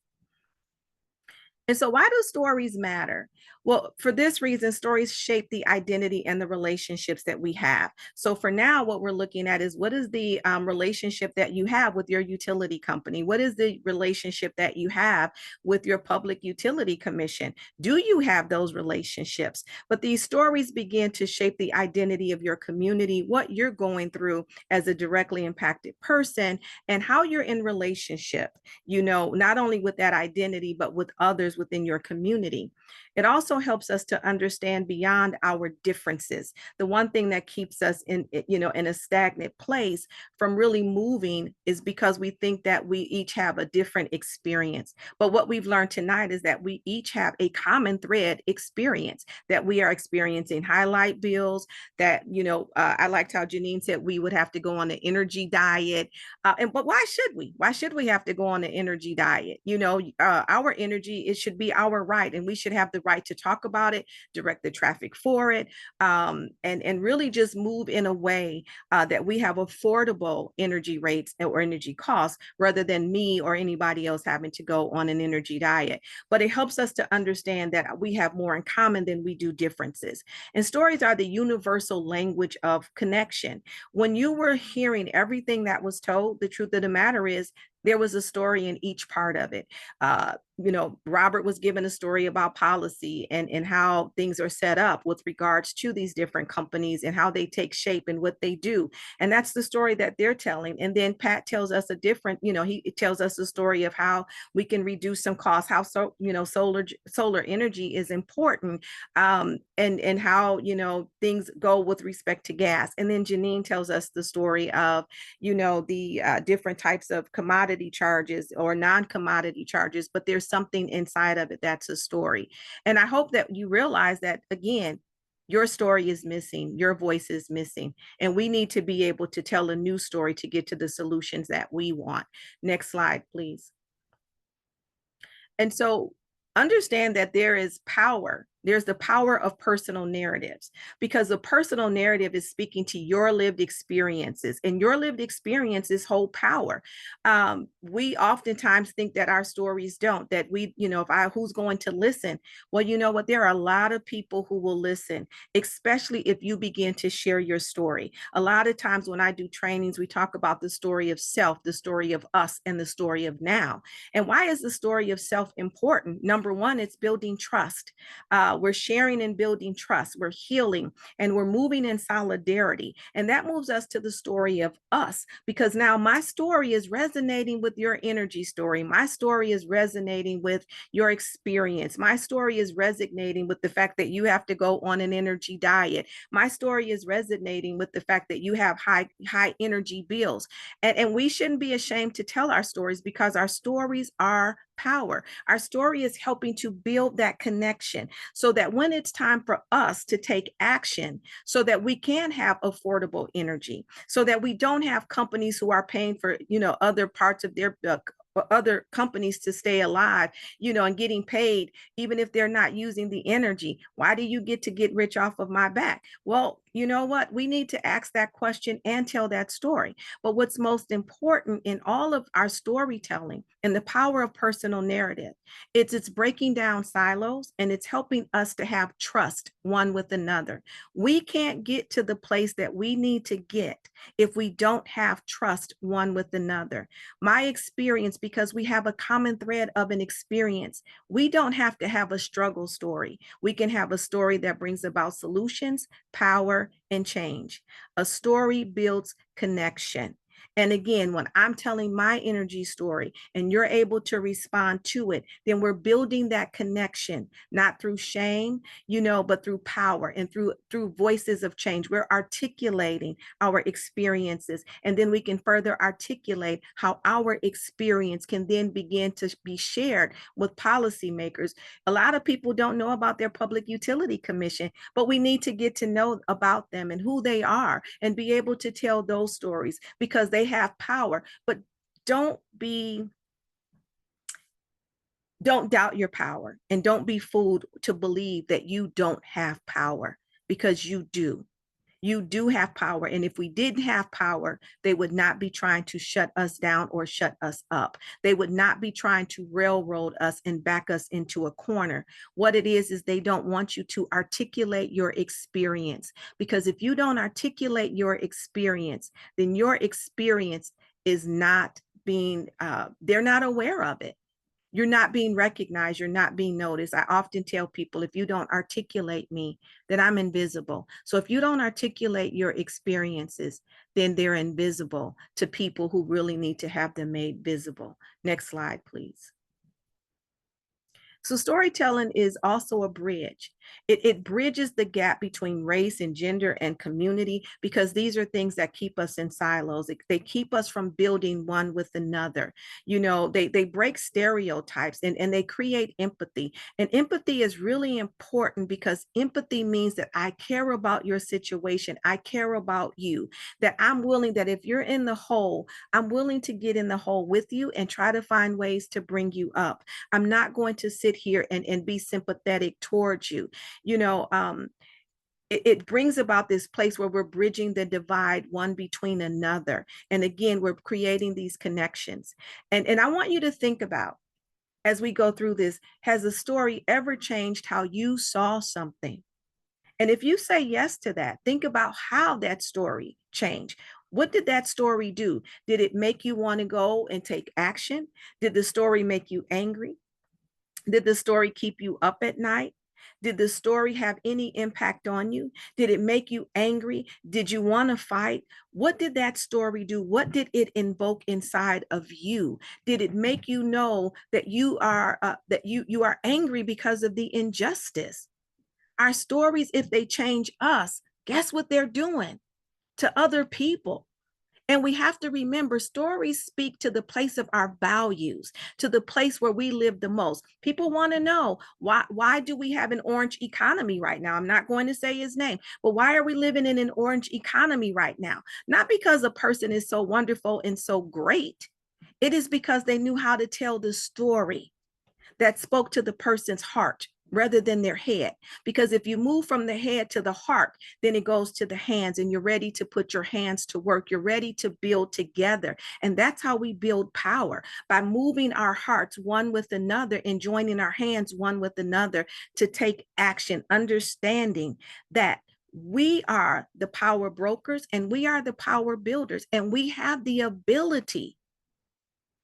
And so why do stories matter? Well, for this reason, stories shape the identity and the relationships that we have. So for now, what we're looking at is what is the relationship that you have with your utility company? What is the relationship that you have with your public utility commission? Do you have those relationships? But these stories begin to shape the identity of your community, what you're going through as a directly impacted person, and how you're in relationship, not only with that identity, but with others within your community. It also helps us to understand beyond our differences. The one thing that keeps us in a stagnant place from really moving is because we think that we each have a different experience. But what we've learned tonight is that we each have a common thread experience, that we are experiencing highlight bills, that, I liked how Jeaneen said we would have to go on an energy diet. But why should we? Why should we have to go on an energy diet? Our energy, it should be our right, and we should have the right to talk about it, direct the traffic for it, and really just move in a way that we have affordable energy rates or energy costs, rather than me or anybody else having to go on an energy diet. But it helps us to understand that we have more in common than we do differences. And stories are the universal language of connection. When you were hearing everything that was told, the truth of the matter is there was a story in each part of it. Robert was given a story about policy and how things are set up with regards to these different companies and how they take shape and what they do. And that's the story that they're telling. And then Pat tells us he tells us the story of how we can reduce some costs, how solar energy is important, and how, things go with respect to gas. And then Jeaneen tells us the story of, the different types of commodity charges or non-commodity charges, but there's something inside of it that's a story. And I hope that you realize that, again, your story is missing, your voice is missing, and we need to be able to tell a new story to get to the solutions that we want. Next slide, please. And so understand that there is power, There's the power of personal narratives, because the personal narrative is speaking to your lived experiences, and your lived experiences hold power. We oftentimes think that our stories don't, that we, who's going to listen? Well, you know what? There are a lot of people who will listen, especially if you begin to share your story. A lot of times when I do trainings, we talk about the story of self, the story of us, and the story of now. And why is the story of self important? Number one, it's building trust. We're sharing and building trust. We're healing, and we're moving in solidarity. And that moves us to the story of us, because now my story is resonating with your energy story. My story is resonating with your experience. My story is resonating with the fact that you have to go on an energy diet. My story is resonating with the fact that you have high energy bills. And we shouldn't be ashamed to tell our stories, because our stories are power. Our story is helping to build that connection, so that when it's time for us to take action, so that we can have affordable energy, so that we don't have companies who are paying for, other parts of their other companies to stay alive, and getting paid, even if they're not using the energy. Why do you get to get rich off of my back? Well, you know what? We need to ask that question and tell that story. But what's most important in all of our storytelling and the power of personal narrative, it's breaking down silos, and it's helping us to have trust one with another. We can't get to the place that we need to get if we don't have trust one with another. My experience, because we have a common thread of an experience, we don't have to have a struggle story. We can have a story that brings about solutions, power, and change. A story builds connection. And again, when I'm telling my energy story and you're able to respond to it, then we're building that connection, not through shame, but through power and through voices of change. We're articulating our experiences, and then we can further articulate how our experience can then begin to be shared with policymakers. A lot of people don't know about their Public Utility Commission, but we need to get to know about them and who they are, and be able to tell those stories, because they have power. But don't doubt your power, and don't be fooled to believe that you don't have power, because you do. You do have power. And if we didn't have power, they would not be trying to shut us down or shut us up. They would not be trying to railroad us and back us into a corner. What it is they don't want you to articulate your experience, because if you don't articulate your experience, then your experience is not being, they're not aware of it. You're not being recognized. You're not being noticed. I often tell people, if you don't articulate me, then I'm invisible. So if you don't articulate your experiences, then they're invisible to people who really need to have them made visible. Next slide, please. So storytelling is also a bridge. It bridges the gap between race and gender and community, because these are things that keep us in silos. They keep us from building one with another. They break stereotypes, and they create empathy. And empathy is really important, because empathy means that I care about your situation. I care about you, that I'm willing, that if you're in the hole, I'm willing to get in the hole with you and try to find ways to bring you up. I'm not going to sit here and be sympathetic towards you. It brings about this place where we're bridging the divide one between another. And again, we're creating these connections. And I want you to think about, as we go through this, has the story ever changed how you saw something? And if you say yes to that, think about how that story changed. What did that story do? Did it make you want to go and take action? Did the story make you angry? Did the story keep you up at night? Did the story have any impact on you? Did it make you angry? Did you want to fight? What did that story do? What did it invoke inside of you? Did it make you know that you are angry because of the injustice? Our stories, if they change us, guess what they're doing to other people? And we have to remember, stories speak to the place of our values, to the place where we live the most. People want to know, why do we have an orange economy right now? I'm not going to say his name, but why are we living in an orange economy right now? Not because a person is so wonderful and so great. It is because they knew how to tell the story that spoke to the person's heart, rather than their head. Because if you move from the head to the heart, then it goes to the hands, and you're ready to put your hands to work. You're ready to build together. And that's how we build power, by moving our hearts one with another and joining our hands one with another to take action, understanding that we are the power brokers and we are the power builders, and we have the ability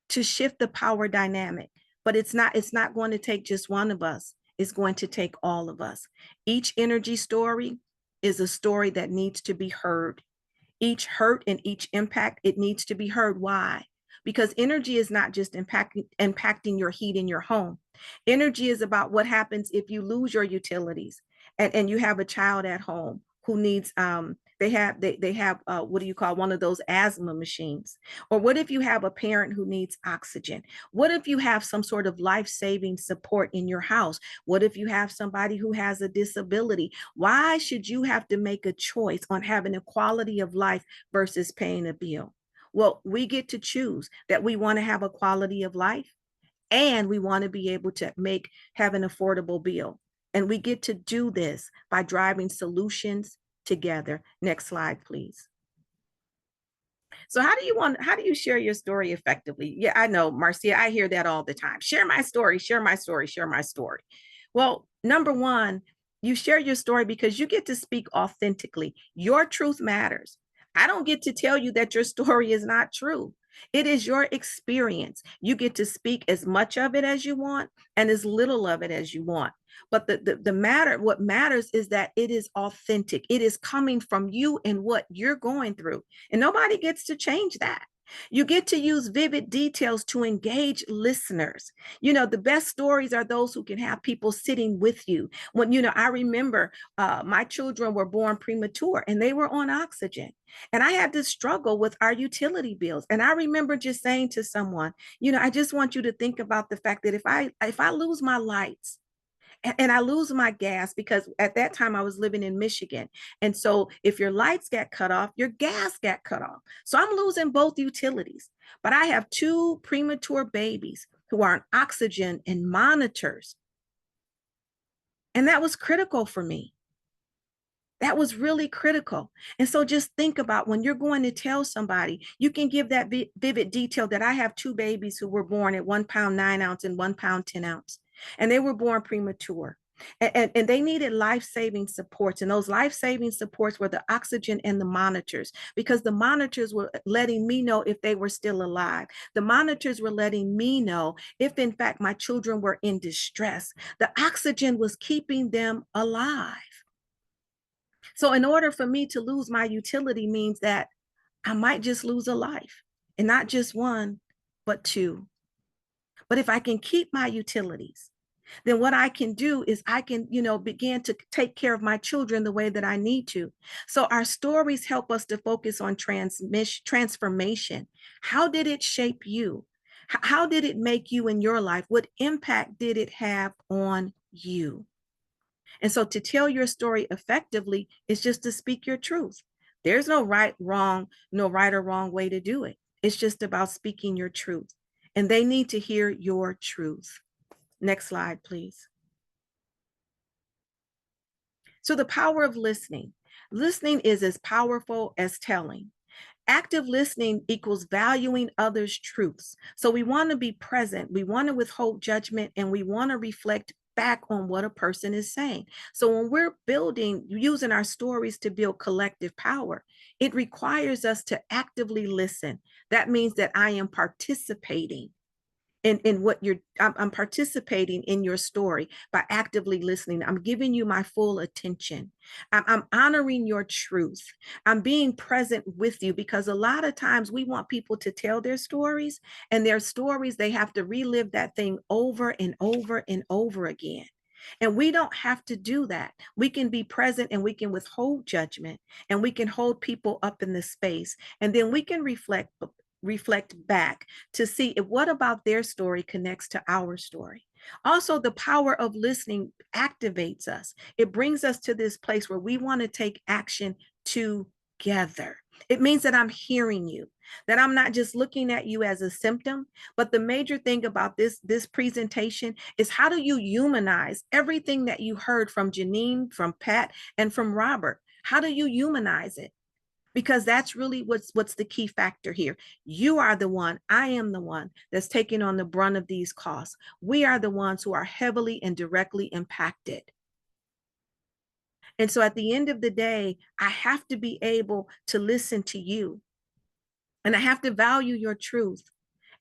to shift the power dynamic. But it's not going to take just one of us. It's going to take all of us. Each energy story is a story that needs to be heard. Each hurt and each impact, it needs to be heard. Why? Because energy is not just impacting your heat in your home. Energy is about what happens if you lose your utilities and you have a child at home who needs they have what do you call, one of those asthma machines? Or what if you have a parent who needs oxygen? What if you have some sort of life-saving support in your house? What if you have somebody who has a disability? Why should you have to make a choice on having a quality of life versus paying a bill? Well, we get to choose that we want to have a quality of life, and we want to be able to have an affordable bill. And we get to do this by driving solutions together. Next slide, please. So how do you share your story effectively? Yeah, I know, Marcia, I hear that all the time. Share my story, share my story, share my story. Well, number one, you share your story because you get to speak authentically. Your truth matters. I don't get to tell you that your story is not true. It is your experience. You get to speak as much of it as you want and as little of it as you want. But what matters is that it is authentic. It is coming from you and what you're going through. And nobody gets to change that. You get to use vivid details to engage listeners. You know, the best stories are those who can have people sitting with you. When, I remember my children were born premature and they were on oxygen. And I had to struggle with our utility bills. And I remember just saying to someone, I just want you to think about the fact that if I lose my lights, and I lose my gas, because at that time I was living in Michigan. And so if your lights get cut off, your gas got cut off. So I'm losing both utilities. But I have 2 premature babies who are on oxygen and monitors. And that was critical for me. That was really critical. And so just think about when you're going to tell somebody, you can give that vivid detail that I have 2 babies who were born at 1 pound 9 ounce and 1 pound 10 ounce. And they were born premature. And they needed life-saving supports. And those life-saving supports were the oxygen and the monitors, because the monitors were letting me know if they were still alive. The monitors were letting me know if, in fact, my children were in distress. The oxygen was keeping them alive. So in order for me to lose my utility means that I might just lose a life, and not just 1, but 2. But if I can keep my utilities, then what I can do is I can, begin to take care of my children the way that I need to. So our stories help us to focus on transformation. How did it shape you? How did it make you in your life? What impact did it have on you? And so to tell your story effectively is just to speak your truth. There's no right or wrong way to do it. It's just about speaking your truth. And they need to hear your truth. Next slide, please. So the power of listening. Listening is as powerful as telling. Active listening equals valuing others' truths. So we want to be present, we want to withhold judgment, and we want to reflect back on what a person is saying. So when we're using our stories to build collective power, it requires us to actively listen. That means that I am participating in what I'm participating in your story by actively listening. I'm giving you my full attention. I'm honoring your truth. I'm being present with you, because a lot of times we want people to tell their stories, and their stories, they have to relive that thing over and over and over again. And we don't have to do that. We can be present, and we can withhold judgment, and we can hold people up in the space, and then we can reflect back to see if what about their story connects to our story. Also, the power of listening activates us. It brings us to this place where we want to take action together. It means that I'm hearing you, that I'm not just looking at you as a symptom. But the major thing about this presentation is, how do you humanize everything that you heard from Jeaneen, from Pat, and from Robert? How do you humanize it? Because that's really what's the key factor here. You are the one, I am the one that's taking on the brunt of these costs. We are the ones who are heavily and directly impacted. And so at the end of the day, I have to be able to listen to you. And I have to value your truth.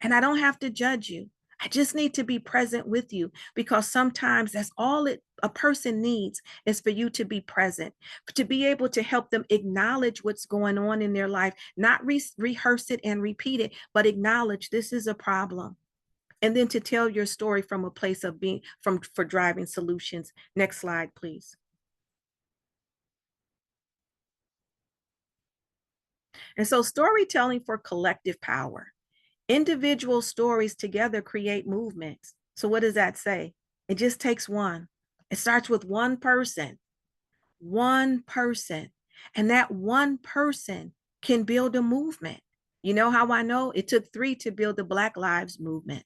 And I don't have to judge you. I just need to be present with you, because sometimes that's all a person needs, is for you to be present, to be able to help them acknowledge what's going on in their life, not rehearse it and repeat it, but acknowledge this is a problem. And then to tell your story from a place of being for driving solutions. Next slide, please. And so storytelling for collective power. Individual stories together create movements. So what does that say? It just takes one. It starts with one person. And that one person can build a movement. You know how I know? It took 3 to build the Black Lives Movement.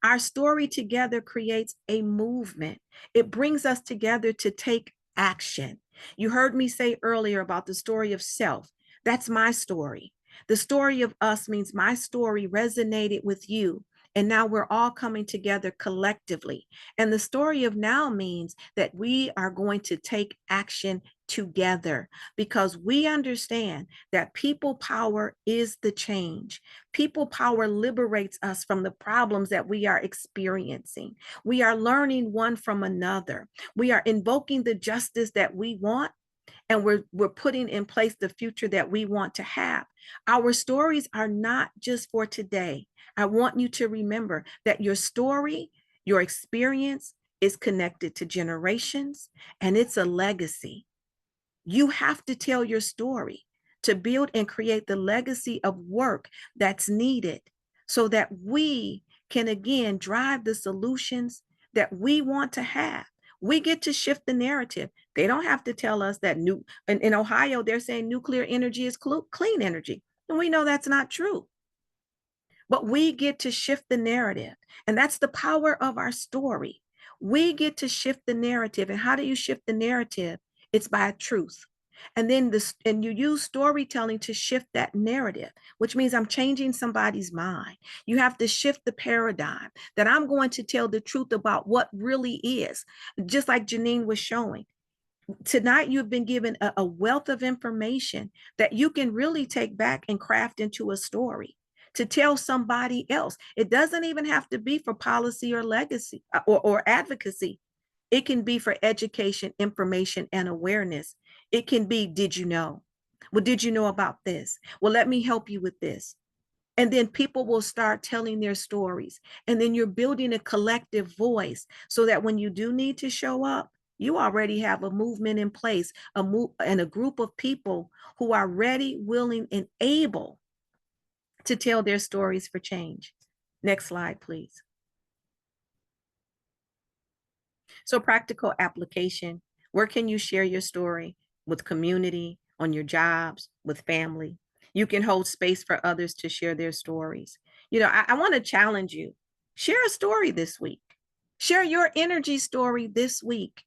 Our story together creates a movement. It brings us together to take action. You heard me say earlier about the story of self. That's my story. The story of us means my story resonated with you. And now we're all coming together collectively. And the story of now means that we are going to take action together, because we understand that people power is the change. People power liberates us from the problems that we are experiencing. We are learning one from another. We are invoking the justice that we want, and we're putting in place the future that we want to have. Our stories are not just for today. I want you to remember that your story, your experience is connected to generations, and it's a legacy. You have to tell your story to build and create the legacy of work that's needed, so that we can again drive the solutions that we want to have. We get to shift the narrative. They don't have to tell us that in Ohio, they're saying nuclear energy is clean energy. And we know that's not true. But we get to shift the narrative. And that's the power of our story. We get to shift the narrative. And how do you shift the narrative? It's by truth. And then you use storytelling to shift that narrative, which means I'm changing somebody's mind. You have to shift the paradigm that I'm going to tell the truth about what really is, just like Jeaneen was showing. Tonight, you've been given a wealth of information that you can really take back and craft into a story to tell somebody else. It doesn't even have to be for policy or legacy or advocacy. It can be for education, information, and awareness. It can be, did you know? Well, did you know about this? Well, let me help you with this. And then people will start telling their stories. And then you're building a collective voice, so that when you do need to show up, you already have a movement in place, and a group of people who are ready, willing, and able to tell their stories for change. Next slide, please. So practical application. Where can you share your story? With community, on your jobs, with family. You can hold space for others to share their stories. You know, I want to challenge you. Share a story this week. Share your energy story this week.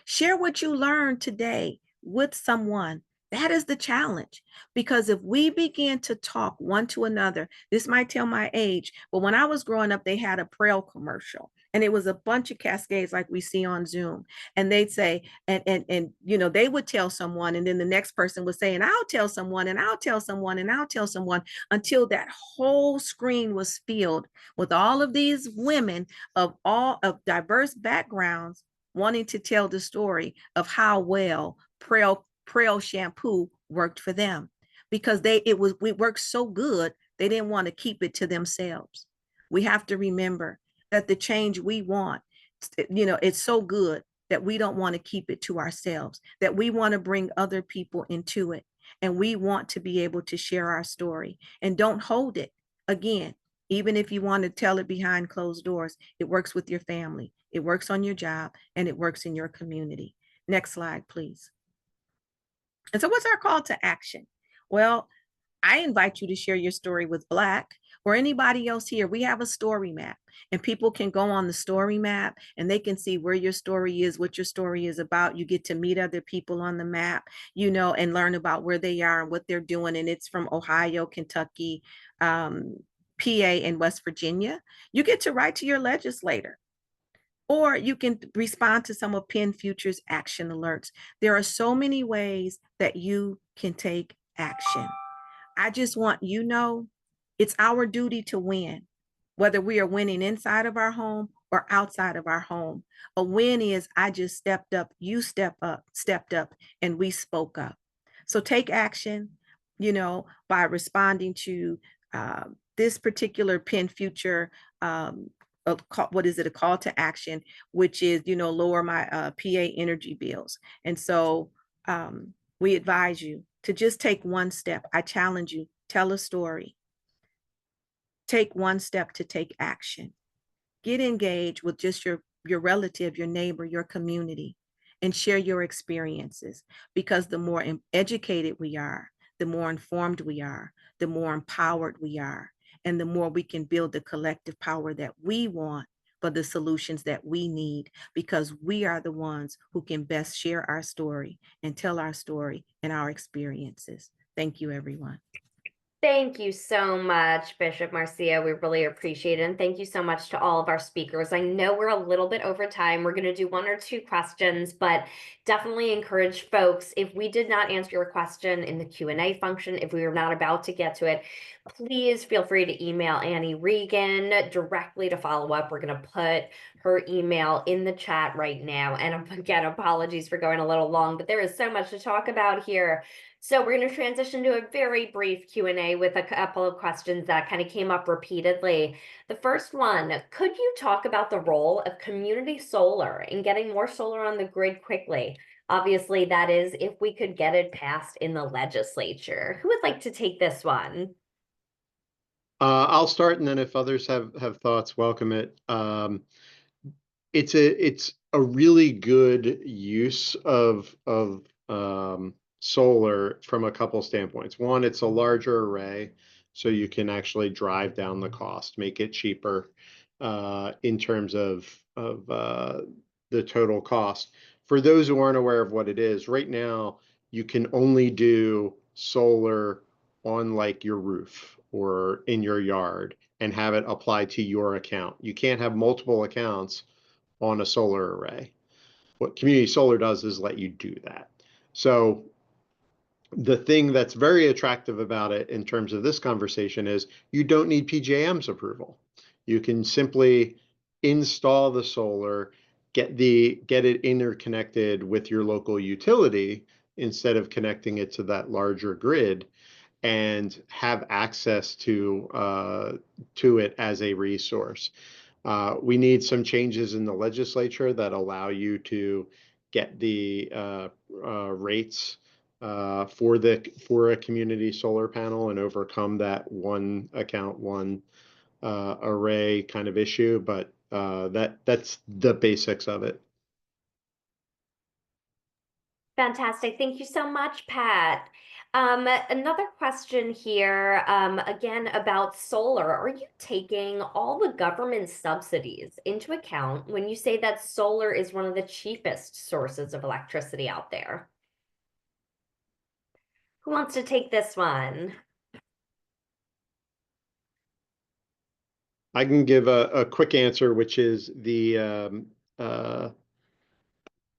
Share what you learned today with someone. That is the challenge. Because if we begin to talk one to another, this might tell my age, but when I was growing up, they had a Prel commercial, and it was a bunch of cascades like we see on Zoom. And they'd say, and you know, they would tell someone, and then the next person would say, and I'll tell someone, and I'll tell someone, and I'll tell someone, until that whole screen was filled with all of these women of diverse backgrounds wanting to tell the story of how well Prel shampoo worked for them, because it worked so good, they didn't want to keep it to themselves. We have to remember that the change we want, you know, it's so good that we don't want to keep it to ourselves, that we want to bring other people into it. And we want to be able to share our story, and don't hold it. Again, even if you want to tell it behind closed doors, it works with your family, it works on your job, and it works in your community. Next slide, please. And so what's our call to action? Well, I invite you to share your story with BLAC or anybody else here. We have a story map, and people can go on the story map and they can see where your story is, what your story is about. You get to meet other people on the map, you know, and learn about where they are and what they're doing. And it's from Ohio, Kentucky, PA, and West Virginia. You get to write to your legislator, or you can respond to some of PennFuture's action alerts. There are so many ways that you can take action. I just want you to know it's our duty to win, whether we are winning inside of our home or outside of our home. A win is I just stepped up, you stepped up, and we spoke up. So take action, you know, by responding to this particular PennFuture what is it, a call to action, which is, you know, lower my PA energy bills. And so we advise you to just take one step. I challenge you, tell a story. Take one step to take action. Get engaged with just your relative, your neighbor, your community, and share your experiences. Because the more educated we are, the more informed we are, the more empowered we are, and the more we can build the collective power that we want for the solutions that we need, because we are the ones who can best share our story and tell our story and our experiences. Thank you, everyone. Thank you so much, Bishop Marcia. We really appreciate it. And thank you so much to all of our speakers. I know we're a little bit over time. We're going to do 1 or 2 questions, but definitely encourage folks, if we did not answer your question in the Q&A function, if we were not about to get to it, please feel free to email Annie Regan directly to follow up. We're going to put her email in the chat right now. And again, apologies for going a little long, but there is so much to talk about here. So we're going to transition to a very brief Q&A with a couple of questions that kind of came up repeatedly. The first one, could you talk about the role of community solar in getting more solar on the grid quickly? Obviously, that is if we could get it passed in the legislature. Who would like to take this one? I'll start, and then if others have thoughts, welcome it. It's a really good use of solar from a couple standpoints. One, it's a larger array, so you can actually drive down the cost, make it cheaper in terms of the total cost. For those who aren't aware of what it is, right now you can only do solar on like your roof or in your yard and have it apply to your account. You can't have multiple accounts on a solar array. What community solar does is let you do that. So the thing that's very attractive about it in terms of this conversation is you don't need PJM's approval. You can simply install the solar, get it interconnected with your local utility instead of connecting it to that larger grid, and have access to it as a resource. We need some changes in the legislature that allow you to get the rates for a community solar panel and overcome that one account, one array kind of issue. But that's the basics of it. Fantastic. Thank you so much, Pat. Another question here, again, about solar. Are you taking all the government subsidies into account when you say that solar is one of the cheapest sources of electricity out there? Who wants to take this one? I can give a quick answer, which is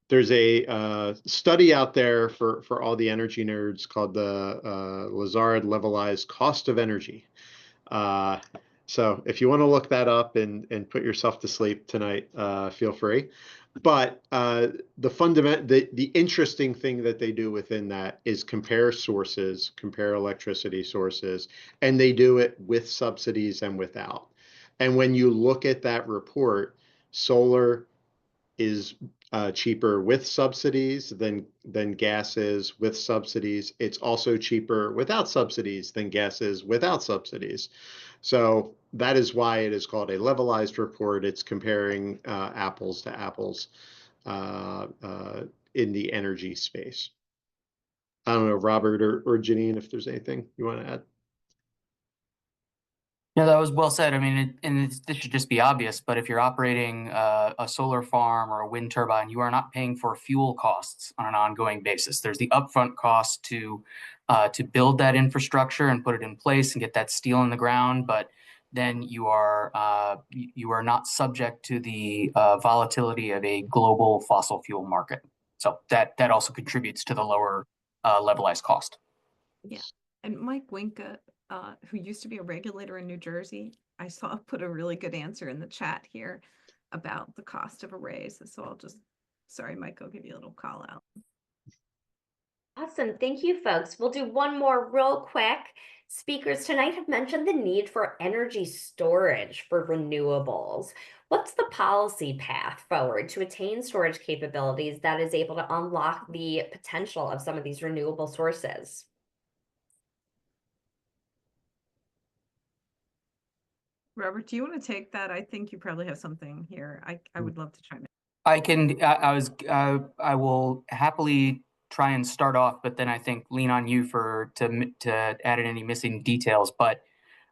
there's a study out there for all the energy nerds called the Lazard Levelized Cost of Energy. So if you want to look that up and put yourself to sleep tonight, feel free. But the interesting thing that they do within that is compare sources, compare electricity sources, and they do it with subsidies and without. And when you look at that report, solar is cheaper with subsidies than gas is with subsidies. It's also cheaper without subsidies than gas is without subsidies. So that is why it is called a levelized report. It's comparing apples to apples in the energy space. I don't know, Robert or Jeaneen, if there's anything you want to add. Yeah, that was well said. I mean, this should just be obvious, but if you're operating a solar farm or a wind turbine, you are not paying for fuel costs on an ongoing basis. There's the upfront cost to build that infrastructure and put it in place and get that steel in the ground, but then you are not subject to the volatility of a global fossil fuel market. So that also contributes to the lower levelized cost. Yeah, and Mike Winka, who used to be a regulator in New Jersey, I saw put a really good answer in the chat here about the cost of arrays. So sorry, Mike, I'll give you a little call out. Awesome. Thank you, folks. We'll do one more real quick. Speakers tonight have mentioned the need for energy storage for renewables. What's the policy path forward to attain storage capabilities that is able to unlock the potential of some of these renewable sources? Robert, do you want to take that? I think you probably have something here. I would love to chime in. I can. I will happily try and start off, but then I think lean on you to add in any missing details. But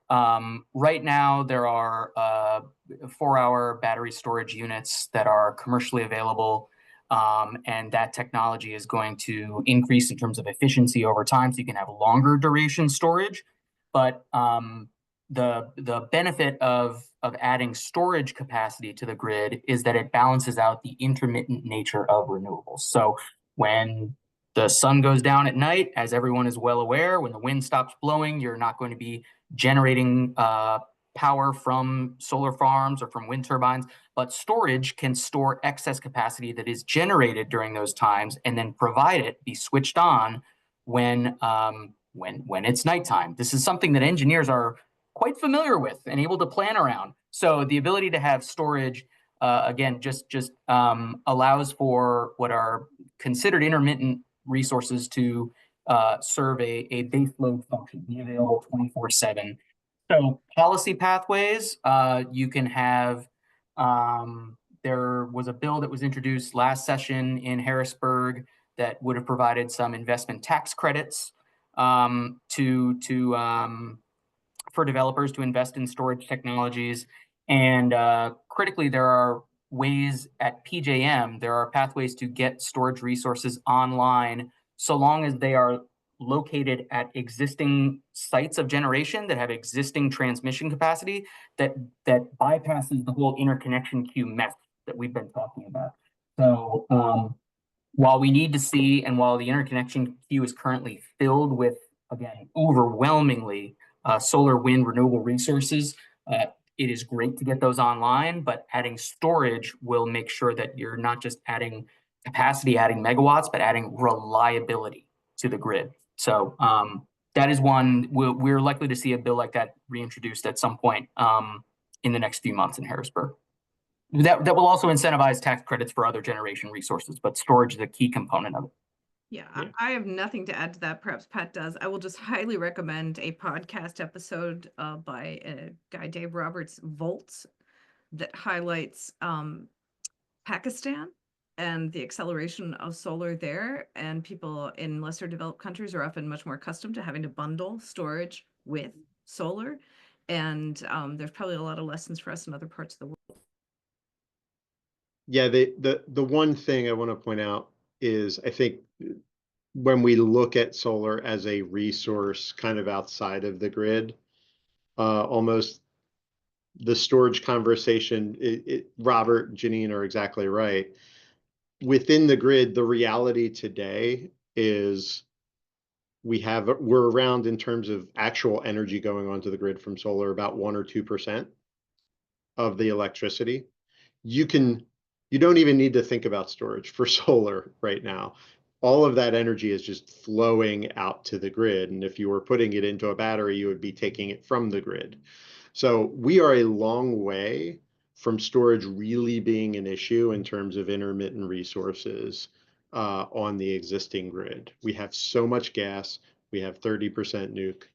right now there are 4-hour battery storage units that are commercially available, and that technology is going to increase in terms of efficiency over time, so you can have longer duration storage. But the benefit of adding storage capacity to the grid is that it balances out the intermittent nature of renewables. So when the sun goes down at night, as everyone is well aware, when the wind stops blowing, you're not going to be generating power from solar farms or from wind turbines, but storage can store excess capacity that is generated during those times and then provide it be switched on when it's nighttime. This is something that engineers are quite familiar with and able to plan around. So the ability to have storage, again, just allows for what are considered intermittent resources to serve a base load function, be available 24/7. So policy pathways, you can have, there was a bill that was introduced last session in Harrisburg that would have provided some investment tax credits for developers to invest in storage technologies. And critically, there are ways at PJM, there are pathways to get storage resources online so long as they are located at existing sites of generation that have existing transmission capacity that bypasses the whole interconnection queue mess that we've been talking about. So while we need to see, and while the interconnection queue is currently filled with, again, overwhelmingly solar, wind, renewable resources, it is great to get those online, but adding storage will make sure that you're not just adding capacity, adding megawatts, but adding reliability to the grid. So that is one. We're likely to see a bill like that reintroduced at some point in the next few months in Harrisburg. That will also incentivize tax credits for other generation resources, but storage is a key component of it. Yeah, I have nothing to add to that. Perhaps Pat does. I will just highly recommend a podcast episode by a guy, Dave Roberts, Volts, that highlights Pakistan and the acceleration of solar there. And people in lesser developed countries are often much more accustomed to having to bundle storage with solar. And there's probably a lot of lessons for us in other parts of the world. Yeah, the one thing I want to point out is I think when we look at solar as a resource kind of outside of the grid, almost the storage conversation, Robert, Jeaneen are exactly right. Within the grid, the reality today is we're around, in terms of actual energy going onto the grid from solar, about 1 or 2% of the electricity. You don't even need to think about storage for solar right now. All of that energy is just flowing out to the grid. And if you were putting it into a battery, you would be taking it from the grid. So we are a long way from storage really being an issue in terms of intermittent resources on the existing grid. We have so much gas. We have 30% nuke.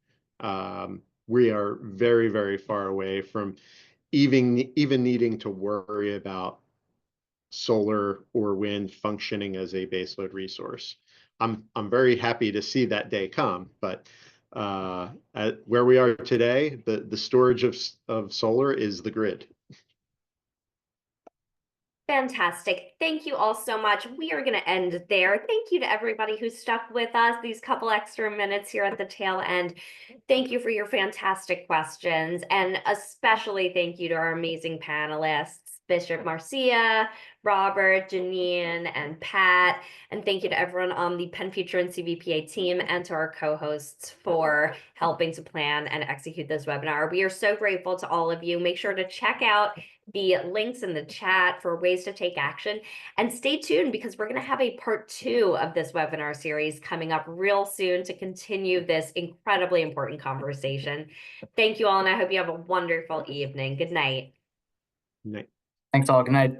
We are very, very far away from even needing to worry about solar or wind functioning as a baseload resource. I'm very happy to see that day come, but at where we are today, the storage of solar is the grid. Fantastic. Thank you all so much. We are going to end there. Thank you to everybody who stuck with us these couple extra minutes here at the tail end. Thank you for your fantastic questions. And especially thank you to our amazing panelists, Bishop Marcia, Robert, Jeaneen, and Pat. And thank you to everyone on the PennFuture and CVPA team and to our co-hosts for helping to plan and execute this webinar. We are so grateful to all of you. Make sure to check out the links in the chat for ways to take action, and stay tuned because we're going to have a part 2 of this webinar series coming up real soon to continue this incredibly important conversation. Thank you all, and I hope you have a wonderful evening. Good night. Night. Thanks all. Good night.